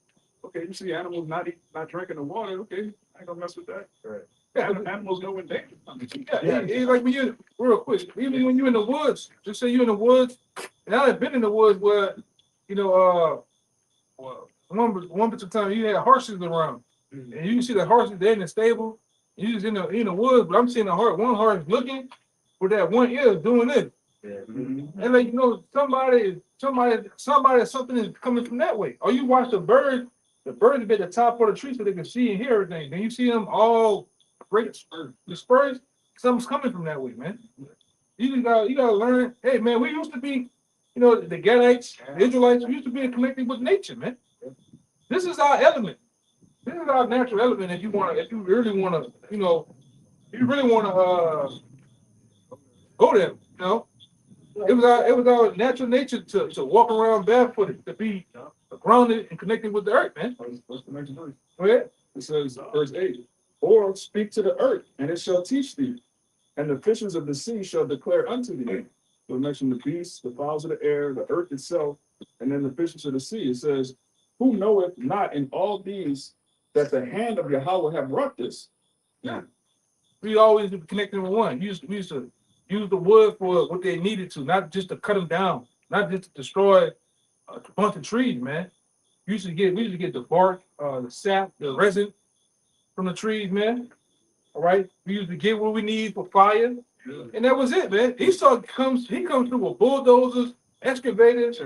Okay, you see animals not drinking the water. Okay, I ain't gonna mess with that. Right. Yeah, Animals know when danger comes. yeah, it's like when you real quick, even when you're in the woods, just say you're in the woods, and I've been in the woods where, one particular time you had horses around, and you can see the horses there in the stable, you just in the woods, but I'm seeing one horse looking with that one ear doing this. And like something is coming from that way. Or you watch the birds be at the top of the tree so they can see and hear everything. Then you see them all great dispersed. Something's coming from that way, man. You gotta learn. Hey, man, we used to be, the Gadites, the Israelites. We used to be connected with nature, man. This is our element. This is our natural element. If you really wanna go there, It was our natural nature to walk around barefooted, to be grounded and connected with the earth, man. What's the next verse? Go ahead. It says, verse 8, or speak to the earth, and it shall teach thee, and the fishes of the sea shall declare unto thee. So it mentioned the beasts, the fowls of the air, the earth itself, and then the fishes of the sea. It says, who knoweth not in all these that the hand of Yahweh have wrought this? Yeah. We always be connected with one. We used to use the wood for what they needed to, not just to cut them down, not just to destroy a bunch of trees, man. We used to get the bark, the sap, the resin from the trees, man. All right. We used to get what we need for fire. And that was it, man. He comes through with bulldozers, excavators.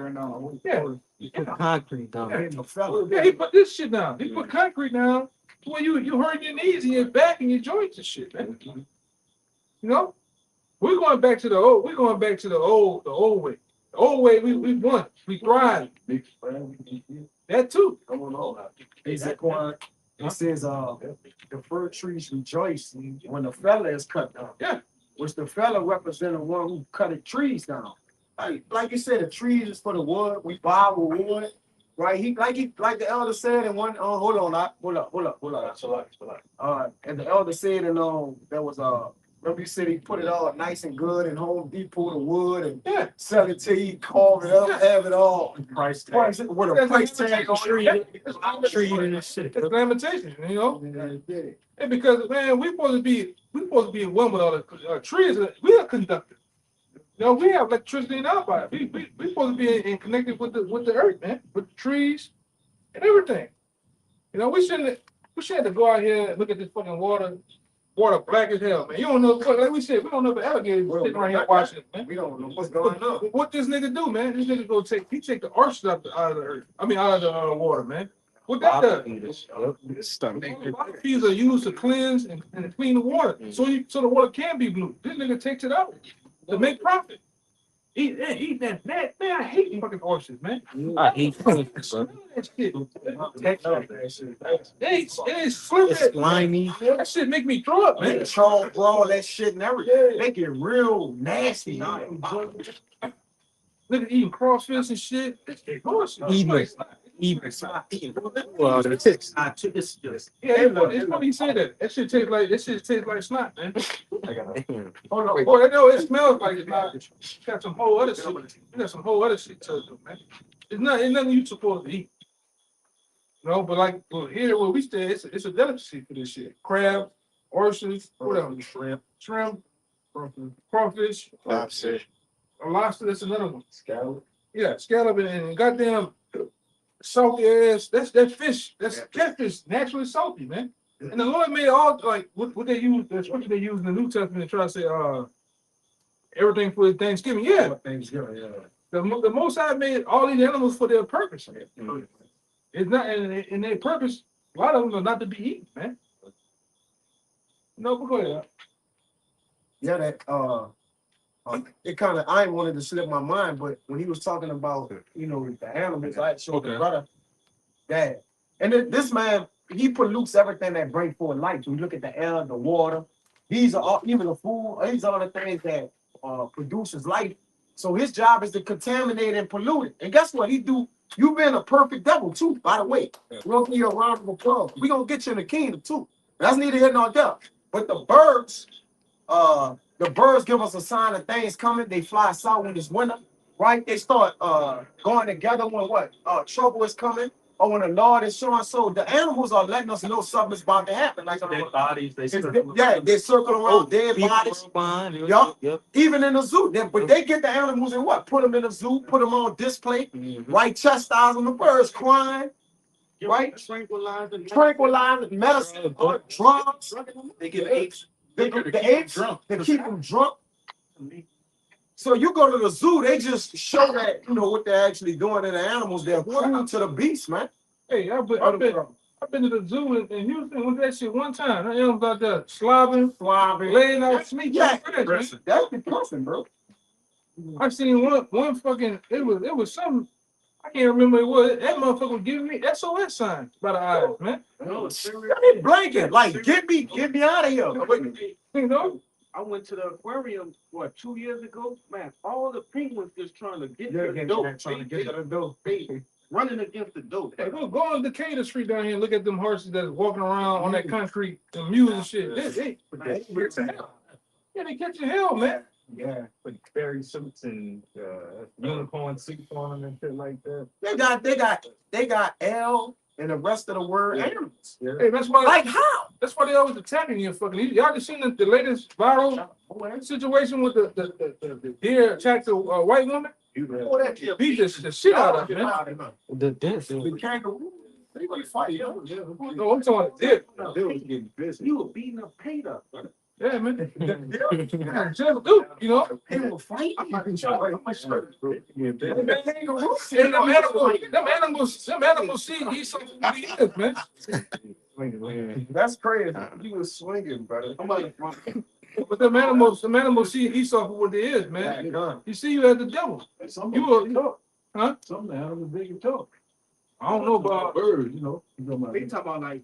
Yeah. He put concrete down. Yeah, he put this shit down. He put concrete down to where you hurt your knees and your back and your joints and shit, man. We're going back to the old way. The old way we won. We thrived. That too. It says the fir trees rejoice when the fella is cut down. Yeah. Which the fella represent the one who cut the trees down. Like you said, the trees is for the wood. We buy with wood, right? Like the elder said in one. Hold up. And the elder said, there was remember you said he put it all nice and good and Home Depot the wood and sell it to you, carve it up, have it all. Price tag. With a price tag on it. It's lamentations, And because man, we supposed to be in one with all the trees. We are conductors. We have electricity in our body. We supposed to be connected with the earth, man, with the trees and everything. We shouldn't have to go out here and look at this fucking water black as hell, man. You don't know, like we said, we don't know the alligators sitting right here watching it, man. We don't know what's going on. What this nigga do, man? This nigga take the arches out of the earth. I mean, out of the water, man. What that does? These are used to cleanse and clean the water, so the water can be blue. This nigga takes it out to make profit. Eat that. Man, I hate fucking oysters, man. I hate That shit. It's slippery. It's slimy. That shit make me throw up, man. Charles all that shit and everything. Make it real nasty. Look at eating crawfish and shit. Eating Even. Well, the ticks. Yeah, it's funny you say that. That shit tastes like snot, man. Hold on. Boy, I know it smells like it's not. It's got some whole other shit. You got some whole other shit to it, man. It's nothing you supposed to eat. No, but like here where we stay, it's a delicacy for this shit. Crab, oysters, what else? Shrimp, crawfish, Lobster. a lobster. That's another one. Scallop. Yeah, scallop and goddamn salty ass. That's that fish. That's catfish. Naturally salty, man. And the Lord made all like what they use. The scripture they use in the New Testament to try to say everything for Thanksgiving. Yeah, Thanksgiving, yeah. the Most High made all these animals for their purpose. It's not in their purpose. A lot of them are not to be eaten, man. No, but go ahead. Yeah, that it kind of I ain't wanted to slip my mind, but when he was talking about the animals, I showed the brother that, and this man he pollutes everything that brings forth life. So we look at the air, the water. These are all, even the food. These are the things that produces life. So his job is to contaminate and pollute it. And guess what? He do. You've been a perfect devil too, by the way. We're gonna give you a round of applause. We're gonna get you in the kingdom too. That's neither here nor there. But the birds give us a sign of things coming. They fly south when it's winter, right? They start going together when trouble is coming, or when the Lord is showing. So the animals are letting us know something's about to happen. Like Dead bodies, they they circle around dead bodies. Yup. Even in the zoo, but they get the animals and what? Put them in the zoo, put them on display, right? Chastise them, the birds crying, right? Tranquilize, medicine, drugs. They give apes. The apes, they keep them drunk. So you go to the zoo, they just show that what they're actually doing to the animals. They're cruel to the beast, man. Hey, I've been to the zoo in Houston with that shit one time. That animals out there slobbing, laying out meat. Yeah, that's depressing, bro. I seen one fucking. It was something. I can't remember what it was. That motherfucker was giving me SOS signs by the eyes, man. They blanket, like get me out of here. You know. I went to the aquarium 2 years ago. Man, all the penguins just trying to get to the door. They running against the door. Hey, go on Decatur Street down here and look at them horses that's walking around on that concrete, the mules and shit. They catching hell, man. Yeah, with fairy suits and unicorn suits on them and shit like that. They got L and the rest of the word animals. Yeah. Hey, that's why. Like how? That's why they always attacking you. Fucking. Y'all just seen the latest viral situation with the deer attacked a white woman? Beat the shit out of her, man. The dance. The kangaroo. They gonna fight. No, I'm talking about deer. You were beating up Peter. Yeah, man. You know. They will fight. Them animals see he's something he is, man. That's crazy. You was swinging, brother. But them animals see Esau for what they is, man. You see you as the devil. Huh? Some animals big and tough. I don't know about birds, They talking about like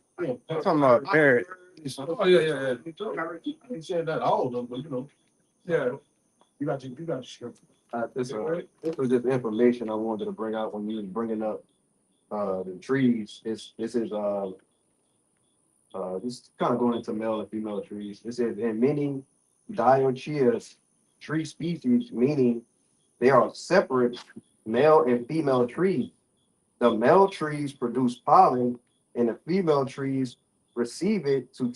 Talking about parrot. Oh yeah. I ain't saying that all of them, but Yeah. you got your script. This was just information I wanted to bring out when you was bringing up the trees. This is kind of going into male and female trees. It says in many dioecious tree species, meaning they are separate male and female trees. The male trees produce pollen, and the female trees receive it to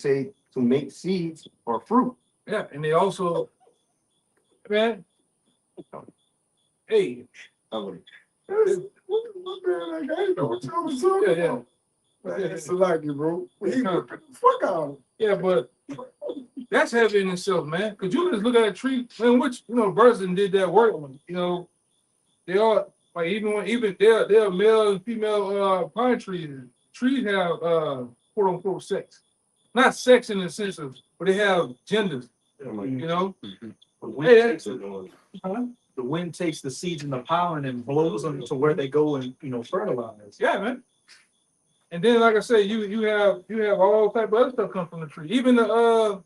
make seeds or fruit. Yeah, and they also, man. Hey. Yeah. It's like you, bro. Fuck out. Yeah, but that's heavy in itself, man. Cause you just look at a tree, man. Which birds did that work. They are like even they're male and female pine trees. Trees have quote unquote sex, not sex in the sense of, but they have genders. The wind takes the seeds and the pollen and blows them to where they go and fertilize. Yeah, man. And then, like I say, you have all type of other stuff come from the tree. Even the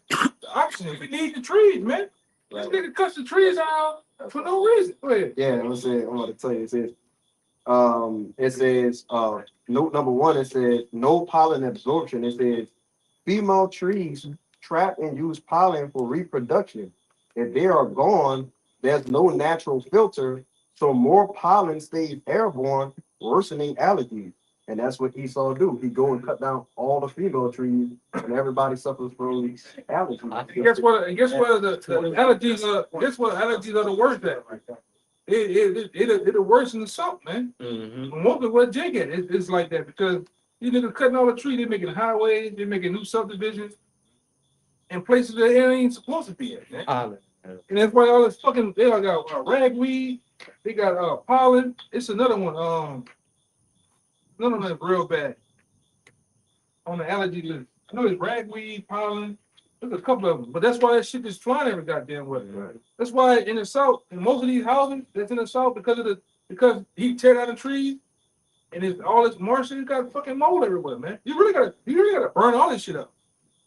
oxygen. We need the trees, man. This nigga cuts the trees out for no reason. Go ahead. Yeah, I'm going to tell you, it says It says, note number one, it says no pollen absorption. It says female trees trap and use pollen for reproduction. If they are gone, there's no natural filter, so more pollen stays airborne, worsening allergies. And that's what Esau do. He go and cut down all the female trees, and everybody suffers from allergies. Guess what? The allergies are. Guess what? Allergies are the worst at. It'll worsen the salt, man. Most of what Jake at, it's like that because these niggas cutting all the trees. They're making highways. They're making new subdivisions in places that it ain't supposed to be at, man. And that's why all this fucking they all got ragweed. They got pollen. It's another one. None of them is real bad on the allergy list. I know it's ragweed, pollen. There's a couple of them, but that's why that shit is flying every goddamn way. Right. That's why in the south, in most of these houses that's in the south, because he tear down the trees and it's all this marshal, you got fucking mold everywhere, man. You really gotta burn all this shit up.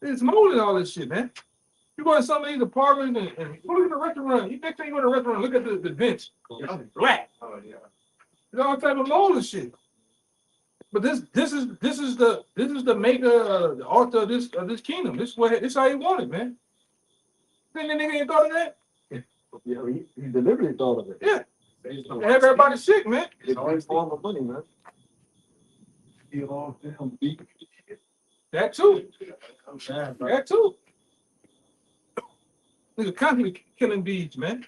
It's mold in all this shit, man. You go to some of these apartments and look at the restaurant. You next time you go to the restaurant, look at the bench. It's black. Oh yeah. There's all type of mold and shit. But this is the maker, the author of this kingdom. This how he wanted, man. Think the nigga ain't thought of that? Yeah, he deliberately thought of it. Yeah. They have everybody sick, man. It's always form of money, man. That too. That too. Nigga constantly killing bees, man.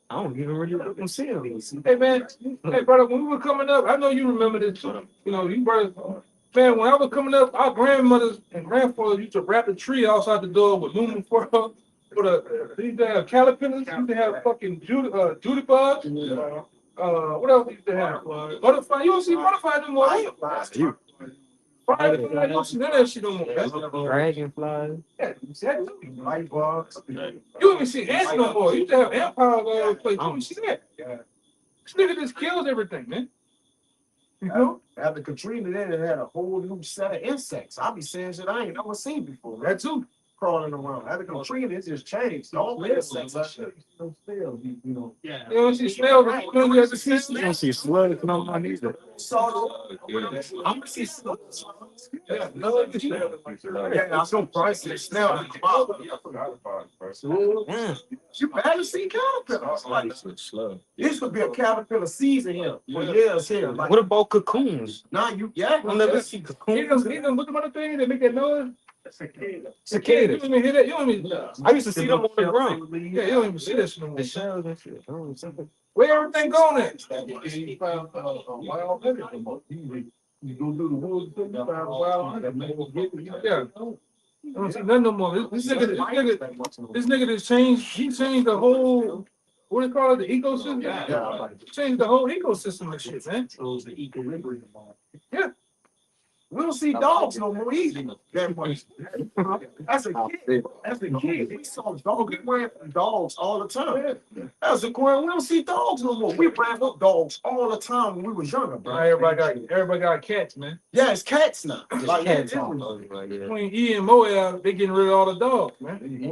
I don't even really look and see them. Hey man, hey brother, when we were coming up, I know you remember this too. You know, you brothers, man, when I was coming up, our grandmothers and grandfathers used to wrap the tree outside the door with aluminum foil. They used to have caterpillars, they used to have fucking Judy bugs. What else they used to have? Butterfly. You don't see butterfly no more. You don't see none of that shit no more. Dragonflies. Yeah, exactly. Light bugs. You don't even see ants no more. You used to have ant piles all over the place. You don't even see that. Yeah. This nigga just kills everything, man. You know? After Katrina, then it had a whole new set of insects. I be saying shit I ain't never seen before. That too. Crawling around. After Katrina, it just changed. All the insects. Yeah. You don't see snails. You don't ever see You snails. don't see slugs no more neither. I'm gonna see slugs. Yeah, I'm so pricey. Snail. Yeah. You barely see caterpillars. Like, this could be a caterpillar season here for years here. Like, What about cocoons? now you, I never see cocoons. He done look at other things that make that noise. Cicadas. You don't even hear that. You don't even. I used to see them on the ground. Yeah, you don't even see that shit no more. The shells and shit. Where everything going at? You go through the woods, you find wild, Yeah. I don't see nothing no more. This nigga just changed. He changed the whole. What do you call it? The ecosystem. Changed the whole ecosystem and shit, man. shows the equilibrium. Yeah. we don't see dogs no more either. That much. As a kid, we saw dogs. We ran from dogs all the time. As a kid, we don't see dogs no more. We ran up dogs all the time when we was younger, bro. Now everybody got cats, man. Yeah, it's cats now. Like, Cats it- Between E and Moab, they getting rid of all the dogs, man. Eating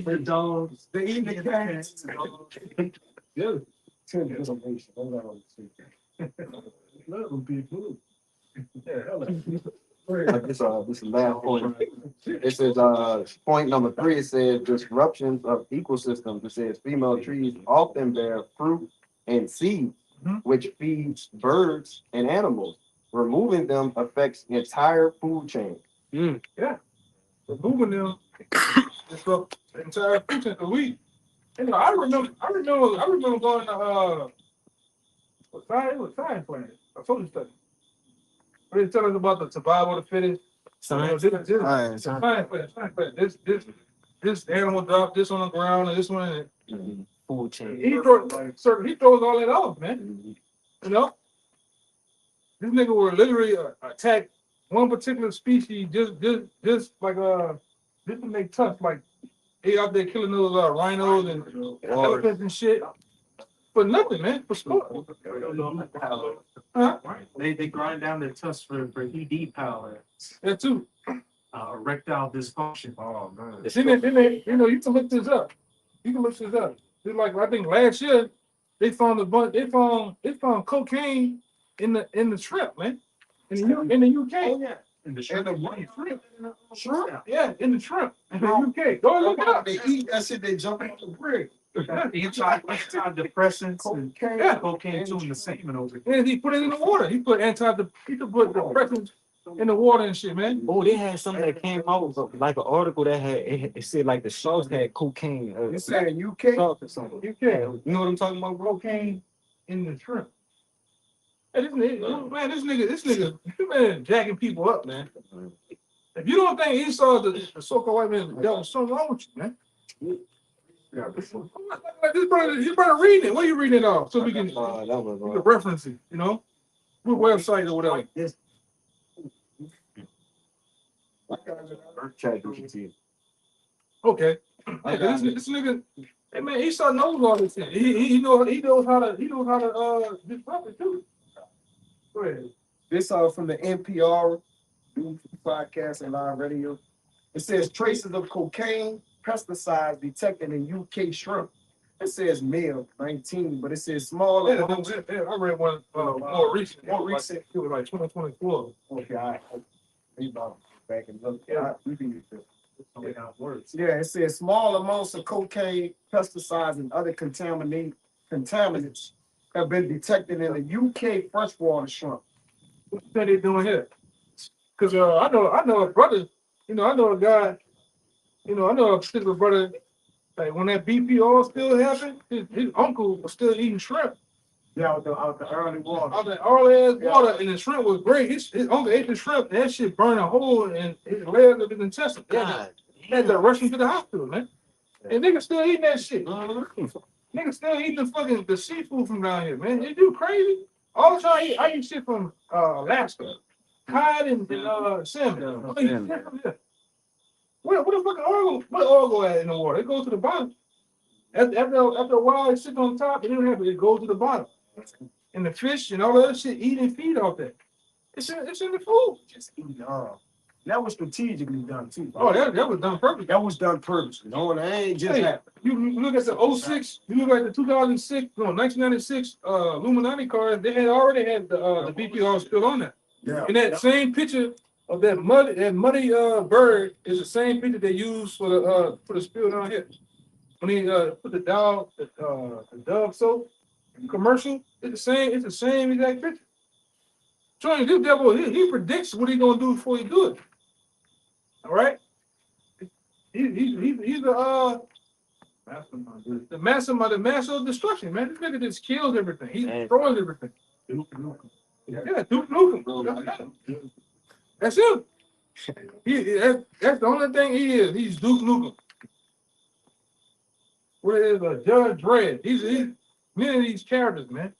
the dogs. They eating the cats. Yeah. Let them be blue. This is last point. It says, point number 3, it says disruptions of ecosystems. It says female trees often bear fruit and seeds, which feeds birds and animals. Removing them affects the entire food chain. Removing them disrupt the entire food chain. We, you know, I remember going to science class, a social study. They tell us about the survival of the fittest. Science. Science class. This animal dropped this on the ground and this one. Food chain. He throws all that off, man. You know, this nigga will literally attack one particular species just like just to make tough. Like he out there killing those rhinos and elephants and shit for nothing, man. For sport. Huh? They grind down their tusks for ED power. That too. Erectile dysfunction. Oh man. Then they, you know, you can look this up. Just like I think last year, they found a bunch. They found cocaine in the shrimp, man. In the UK. Oh, yeah. In the In shrimp. the shrimp. Yeah, in the shrimp. In the UK. Go look it up. They eat that shit, they jump off the bridge. Antidepressants and Yeah. cocaine too in the salmon over there. And he put it in the water. He put depressants in the water and shit, man. Oh, they had something that came out with, like an article that had it said like the sharks had cocaine. You saying UK? Sharks or something. UK. You know what I'm talking about, bro? Cocaine in the shrimp. Hey, this nigga, man, jacking people up, man. If you don't think he saw the so-called white man, there was something wrong with you, man. Yeah, this brother reading it. What are you reading it off? So we can reference it, you know? What website or whatever. Okay. Yeah, this nigga, hey man, he saw knows all this shit. He knows how to disrupt it too. Go ahead. This from the NPR podcast and live radio. It says traces of cocaine, pesticides detected in UK shrimp. It says male 19, but it says small. Yeah, I read one more recent. It was like 2024. Okay, all right. Rebound back and look. Yeah, yeah, it says small amounts of cocaine, pesticides, and other contaminants have been detected in the UK freshwater shrimp. What you think they doing here? Because I know a brother, I know a guy, I know a particular brother, like when that BP oil still happened, his uncle was still eating shrimp. Yeah, out the early water. Out the early ass water, and the shrimp was great. His uncle ate the shrimp, and that shit burned a hole in his leg of his intestine. He had to rush him to the hospital, man. And niggas still eating that shit. Niggas still eating the seafood from down here, man. They do crazy. All the time, I eat shit from Alaska. Cod and salmon. I eat shit from here. What the fucking oil? What oil go at in the water? It goes to the bottom. After a while, it sits on top, and then it goes to the bottom. And the fish and all that shit eat and feed off that. It's in the food. Just eat that was strategically done too. Oh, that was done perfectly. That was done purposely. No, that ain't just happened. You look at the 06, you look at the 1996 Illuminati card, they already had the BP oil spill on that. Yeah. And that same picture of that muddy bird is the same picture they used for the spill down here. When he put the Dove soap commercial, it's the same exact picture. Showing this devil, he predicts what he's gonna do before he do it. All right, he's the master of destruction, man. This nigga just kills everything. He destroys everything. Yeah, Duke Nukem. That's him. That's the only thing he is. He's Duke Nukem. What is Judge Dredd? He's many of these characters, man.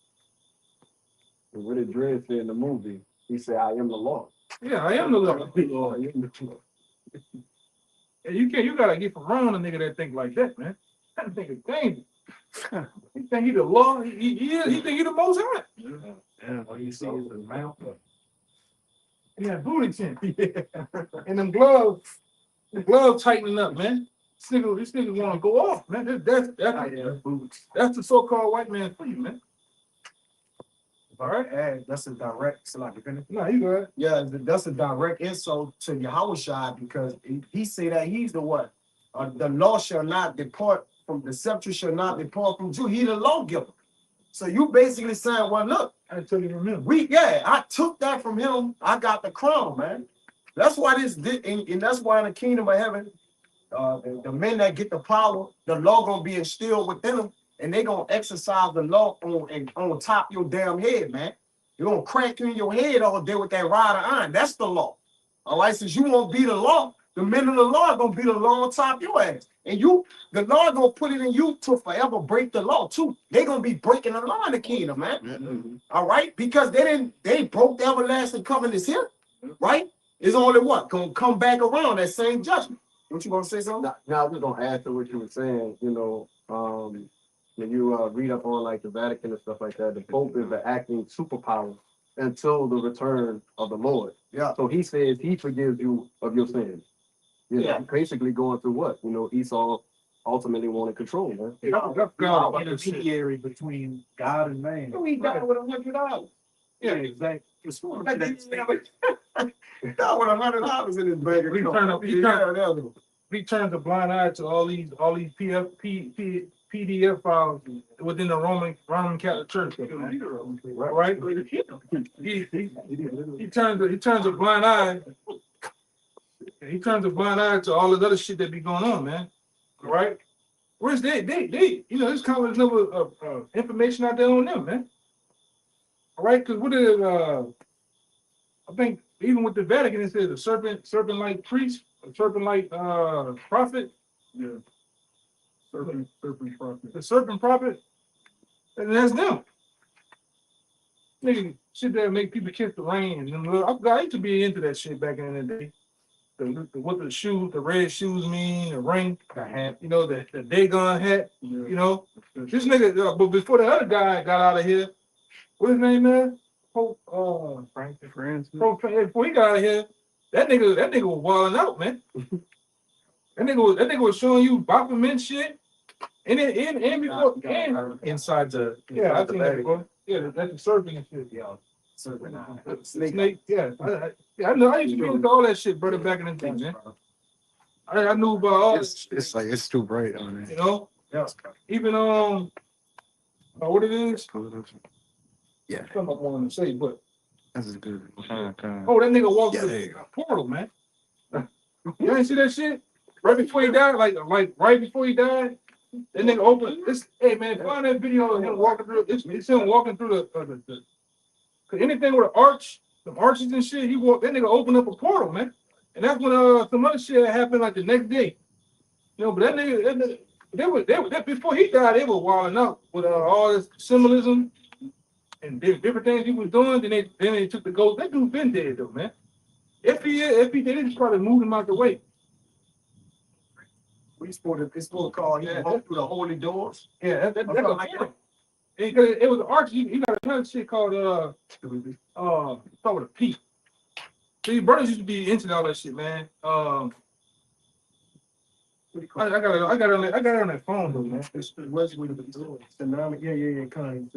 What did Dredd say in the movie? He said, "I am the law." Yeah, I am the law. And you gotta get around a nigga that think like that, man. That nigga dangerous. He think he the law. He think he the most high. Yeah, all you see is the mouth. Yeah, booty chin. And them gloves tightening up, man. This nigga want to go off, man. That's the so-called white man for you, man. All right, Hey, that's a direct. So like, no, you good. yeah, that's a direct insult to Yahushua because he say that he's the what? The law shall not depart from the scepter shall not depart from Jew. He the lawgiver. So you basically saying, well, look, I tell you from him. I took that from him. I got the crown, man. That's why and that's why in the kingdom of heaven, the men that get the power, the law gonna be instilled within them, and they gonna exercise the law on top of your damn head, man. You're gonna crack you in your head all day with that rod of iron. That's the law. All right, since you won't be the law, the men of the law are gonna be the law on top of your ass. And the law gonna put it in you to forever break the law too. They gonna be breaking the law in the kingdom, man. All right, because they broke the everlasting covenants here, right? It's only what gonna come back around that same judgment. What you gonna say something? Now, I was gonna add to what you were saying. When you read up on like the Vatican and stuff like that, the Pope is the acting superpower until the return of the Lord. Yeah. So he says he forgives you of your sins. Yeah. Basically going through what? Esau ultimately want to control, man. That's God about this shit. Intermediary between God and man. We died with $100. Yeah, exactly. Got with $100 in his bank He account. turned up- he Yeah, turned- that was- He turns a blind eye to all these PDF files within the Roman Catholic Church. Right? He turns a blind eye. He turns a blind eye to all this other shit that be going on, man. All right? Where's they, there's countless number of information out there on them, man. All right, because what is I think even with the Vatican, it says a serpent-like priest, a serpent-like prophet. Yeah. Serpent prophet. The serpent prophet, and that's them. Nigga, shit that make people kiss the rain. And I used to be into that shit back in the day. What the shoes, the red shoes mean, the ring, the hat, you know, the Dagon hat, you know. This nigga, but before the other guy got out of here, what his name is? Pope, Frank Francis. Pope, before he got out of here, that nigga was wilding out, man. That nigga was showing you Baphomet shit. And before, and Inside the yeah, I the think that bag. before. Yeah, that's the serpent and shit. Yeah. Serpent eye. Snake, yeah. I know. I used to be into all that shit, brother, back in the day, man. I knew about all this, It's like it's too bright on you it. know. Yeah. Even what it is? Yeah, Something I wanted to say, but that's good. oh, that nigga walked Yeah, through there you a portal, man. You ain't see that shit? Right before he died, like right before he died, that nigga opened this. Hey man, find that video of him walking through. It's him walking through the cause anything with an arch, some arches and shit, that nigga opened up a portal, man. And that's when some other shit happened like the next day. You know, but that nigga they before he died, they were wilding out with all this symbolism and different things he was doing. Then they took the ghost. That dude been dead though, man. If he they just probably moved him out the way. it's supposed to call you walk through the holy doors. Yeah, that's a like portal. It was arch. You got another shit called start with a P. See, brothers used to be into all that shit, man. I got it on that phone though, man. It's the west with the doors. Yeah, kind of.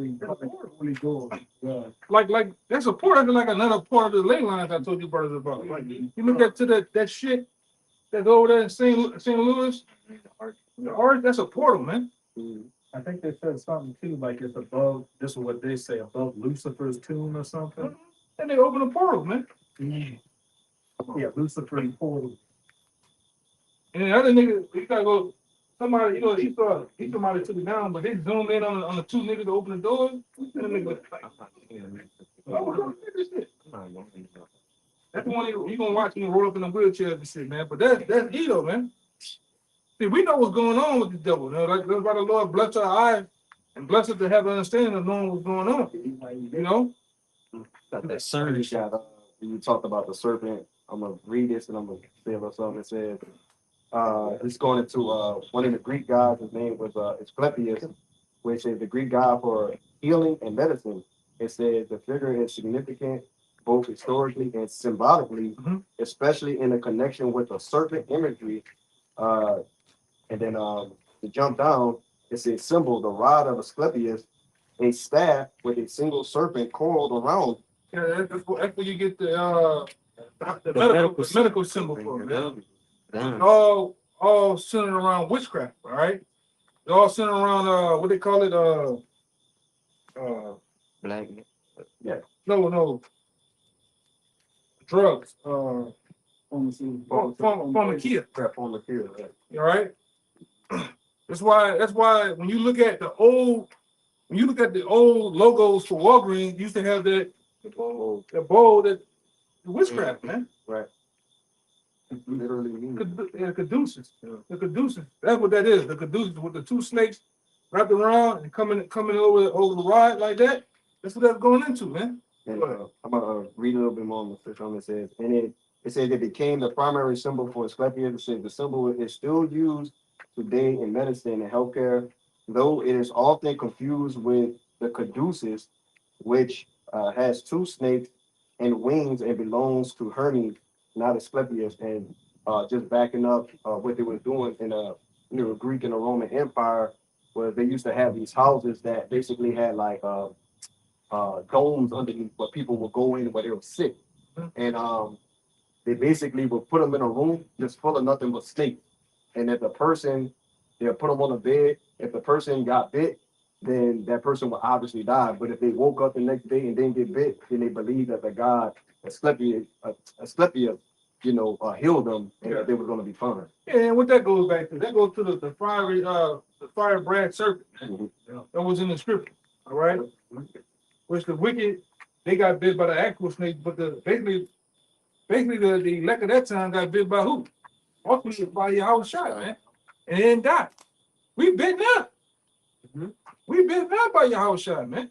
Holy doors. Yeah. Like that's a port. That's like another part of the ley lines I told you brothers about. Like you look at that shit that's over there in St. Louis, the arch, that's a portal, man. I think they said something too, like it's above, this is what they say, above Lucifer's tomb or something. And they open a portal, man. Yeah, Lucifer's portal. And the other nigga, he gotta go. Somebody, you know, he thought somebody took it down, but they zoomed in on the two niggas to open the door. And the nigga was like, oh, this shit. That's the one you gonna watch him roll up in the wheelchair and shit, man. But that's Edo, man. See, we know what's going on with the devil. You know, like that's why the Lord bless our eyes and bless us to have an understanding of knowing what's going on. You know? Got that screenshot you talked about the serpent. I'm gonna read this and I'm gonna say a little something. It says it's going into one of the Greek gods. His name was Asclepius, which is the Greek god for healing and medicine. It says the figure is significant both historically and symbolically, especially in the connection with the serpent imagery. And then to jump down, it says symbol, the rod of Asclepius, a staff with a single serpent coiled around. Yeah, that's where you get the medical symbol for it, man. All centered around witchcraft, all right? They're all centered around what they call it, Black. no. Drugs. Pharmakia. All right. That's why when you look at the old logos for Walgreens, you used to have the bowl that witchcraft, man. Right. Literally means. Caduceus. The caduceus. That's what that is. The caduceus with the two snakes wrapped around and coming over the rod like that. That's what that's going into, man. And I'm gonna read a little bit more on the film. It says, and it says it became the primary symbol for Asclepius. It says the symbol is still used today in medicine and healthcare, though it is often confused with the caduceus, which has two snakes and wings and belongs to Hermes, not Asclepius. And just backing up what they were doing in Greek and the Roman Empire, where they used to have these houses that basically had like domes underneath where people would go in where they were sick. And they basically would put them in a room just full of nothing but snakes. And if the person, they'll put them on a bed. If the person got bit, then that person would obviously die. But if they woke up the next day and didn't get bit, then they believed that the god Asclepius, healed them and that they were going to be fine. And what that goes back to, that goes to the fiery, the firebrand serpent that was in the scripture. All right, which the wicked, they got bit by the actual snake, but basically the elect of that time got bit by who? Ultimately by Yahweh Shai, man, and then died. We bitten up. We bitten up by Yahweh Shai, man,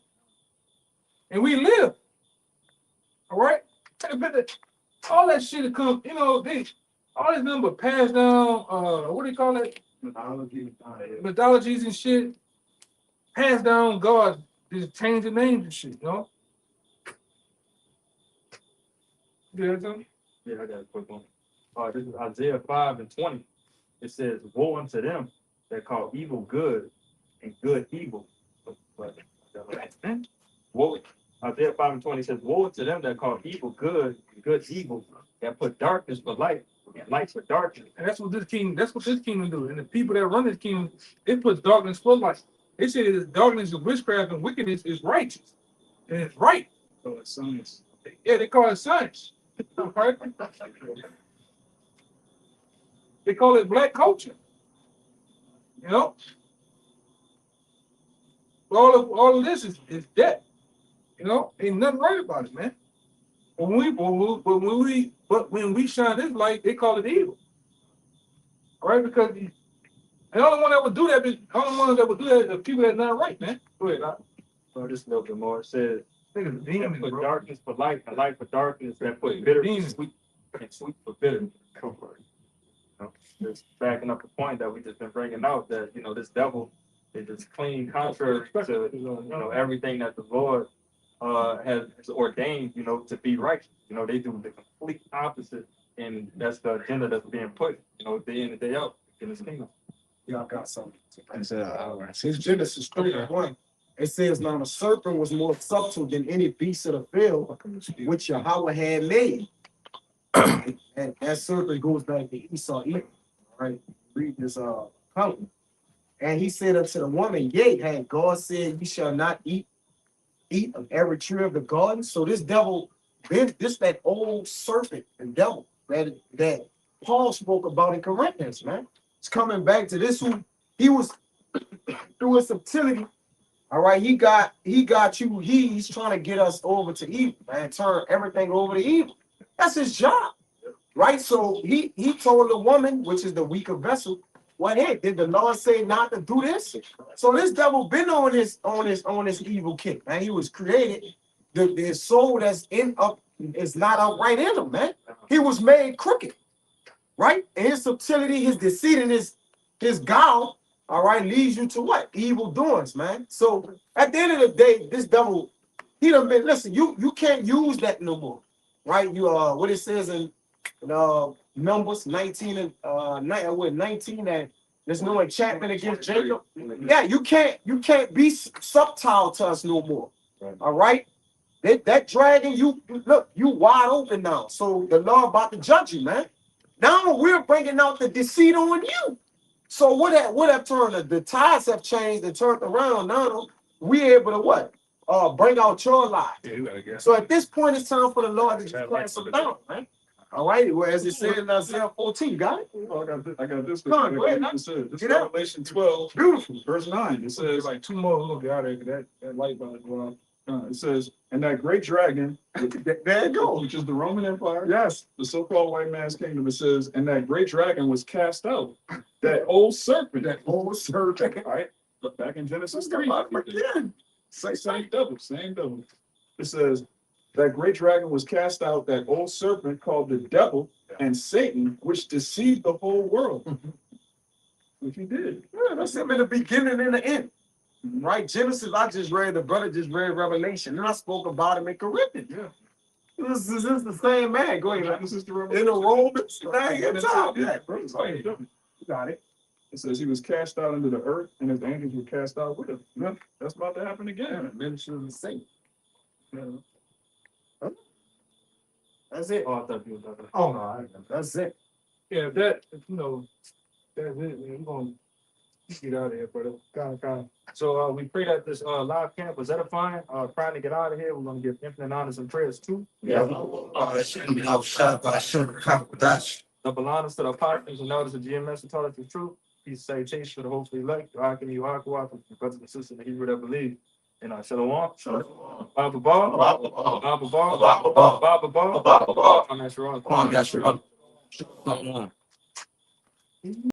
and we live. All right, all that shit that come, all this number passed down. What do you call it? Mythologies and shit. Passed down. God just changed the names and shit. You got something? Yeah, I got a quick one. This is Isaiah 5:20. It says, "Woe unto them that call evil good and good evil." Woe, Isaiah 5:20 says, "Woe unto them that call evil good and good evil, that put darkness for light and light for darkness." And that's what this kingdom do. And the people that run this kingdom, it puts darkness for light. They say that darkness of witchcraft and wickedness is righteous. And it's right. So it's science. Yeah, they call it science. Right? They call it black culture. All of this is death. Ain't nothing right about it, man. But when we shine this light, they call it evil. All right, because the only one that would do that is the people that's not right, man. Go ahead, Just a little bit more. It says, niggas "That demons, put bro. darkness for light and light for darkness, that put bitter Demons. sweet and sweet for bitter." Just backing up the point that we just been bringing out, that this devil is just clean contrary to everything that the Lord has ordained to be right. They do the complete opposite, and that's the agenda that's being put day in and day out in this kingdom. Y'all got something. It's Genesis 3:1. It says, "Now the serpent was more subtle than any beast of the field which Yahweh had made." And that serpent goes back to Esau, right? Read this account. "And he said unto the woman, Yea, had God said, Ye shall not eat of every tree of the garden?" So this devil, that old serpent, the devil that Paul spoke about in Corinthians, man. It's coming back to this. He was through his subtlety. All right, he got you. He's trying to get us over to evil, man. Turn everything over to evil. That's his job, right? So he told the woman, which is the weaker vessel, "What, hey, did the Lord say not to do this?" So this devil been on his evil kick, man. He was created. His soul that's is not upright in him, man. He was made crooked, right? And his subtlety, his deceit, and his guile, all right, leads you to what? Evil doings, man. So at the end of the day, this devil, he done been, listen, you can't use that no more, right? You what it says in Numbers 19 and 19, that there's no enchantment against Jacob. Yeah, you can't be subtile to us no more. All right. That dragon, you wide open now. So the Lord about to judge you, man. Now we're bringing out the deceit on you. So what have turned? The tides have changed and turned around. Now we're able to what? Bring out your life. So at this point, it's time for the Lord to just cast them down, man. All right, well, as it said in Isaiah 14, got it? I got this. Come on, go ahead, It says, this Get out. Revelation 12, Beautiful. verse 9. It There's says, like two more. We're gonna get out of here. That light bulb is going on. it says, "And that great dragon, There you go. which is the Roman Empire, Yes. the so-called white man's kingdom," it says, "and that great dragon was cast out, that old serpent." That old serpent. All right, but back in Genesis Come 3, on, yeah. same double. It says, "That great dragon was cast out, that old serpent called the devil and Satan, which deceived the whole world." Which he did. Yeah, that's him in the beginning and the end. Right? Genesis, the brother just read Revelation. And I spoke about him in Corinthians. Yeah. This is the same man. Go ahead. Genesis to In the Revelation. Romans, dang, it's top. Yeah, Yeah, bro, it's go ahead. like- You got it. It says he was cast out into the earth and his angels were cast out with him. Yep, that's about to happen again. Minister of the saint. Yeah. That's it. Oh, I thought you were talking. Oh, no, that's it. Yeah, that's it, man. We're gonna get out of here, brother. Kind. So we pray that this live camp was edifying. Trying to get out of here. We're gonna give infinite honors and prayers too. Double honors to the apostles and elders of GMS and tell us the truth. Peace, salutation to the hopefully elect. Akimi Wakwa, brothers and sisters in the Hebrew that believe. And Shalom. Baba Baba. Baba Baba. Baba Baba. I'm not sure.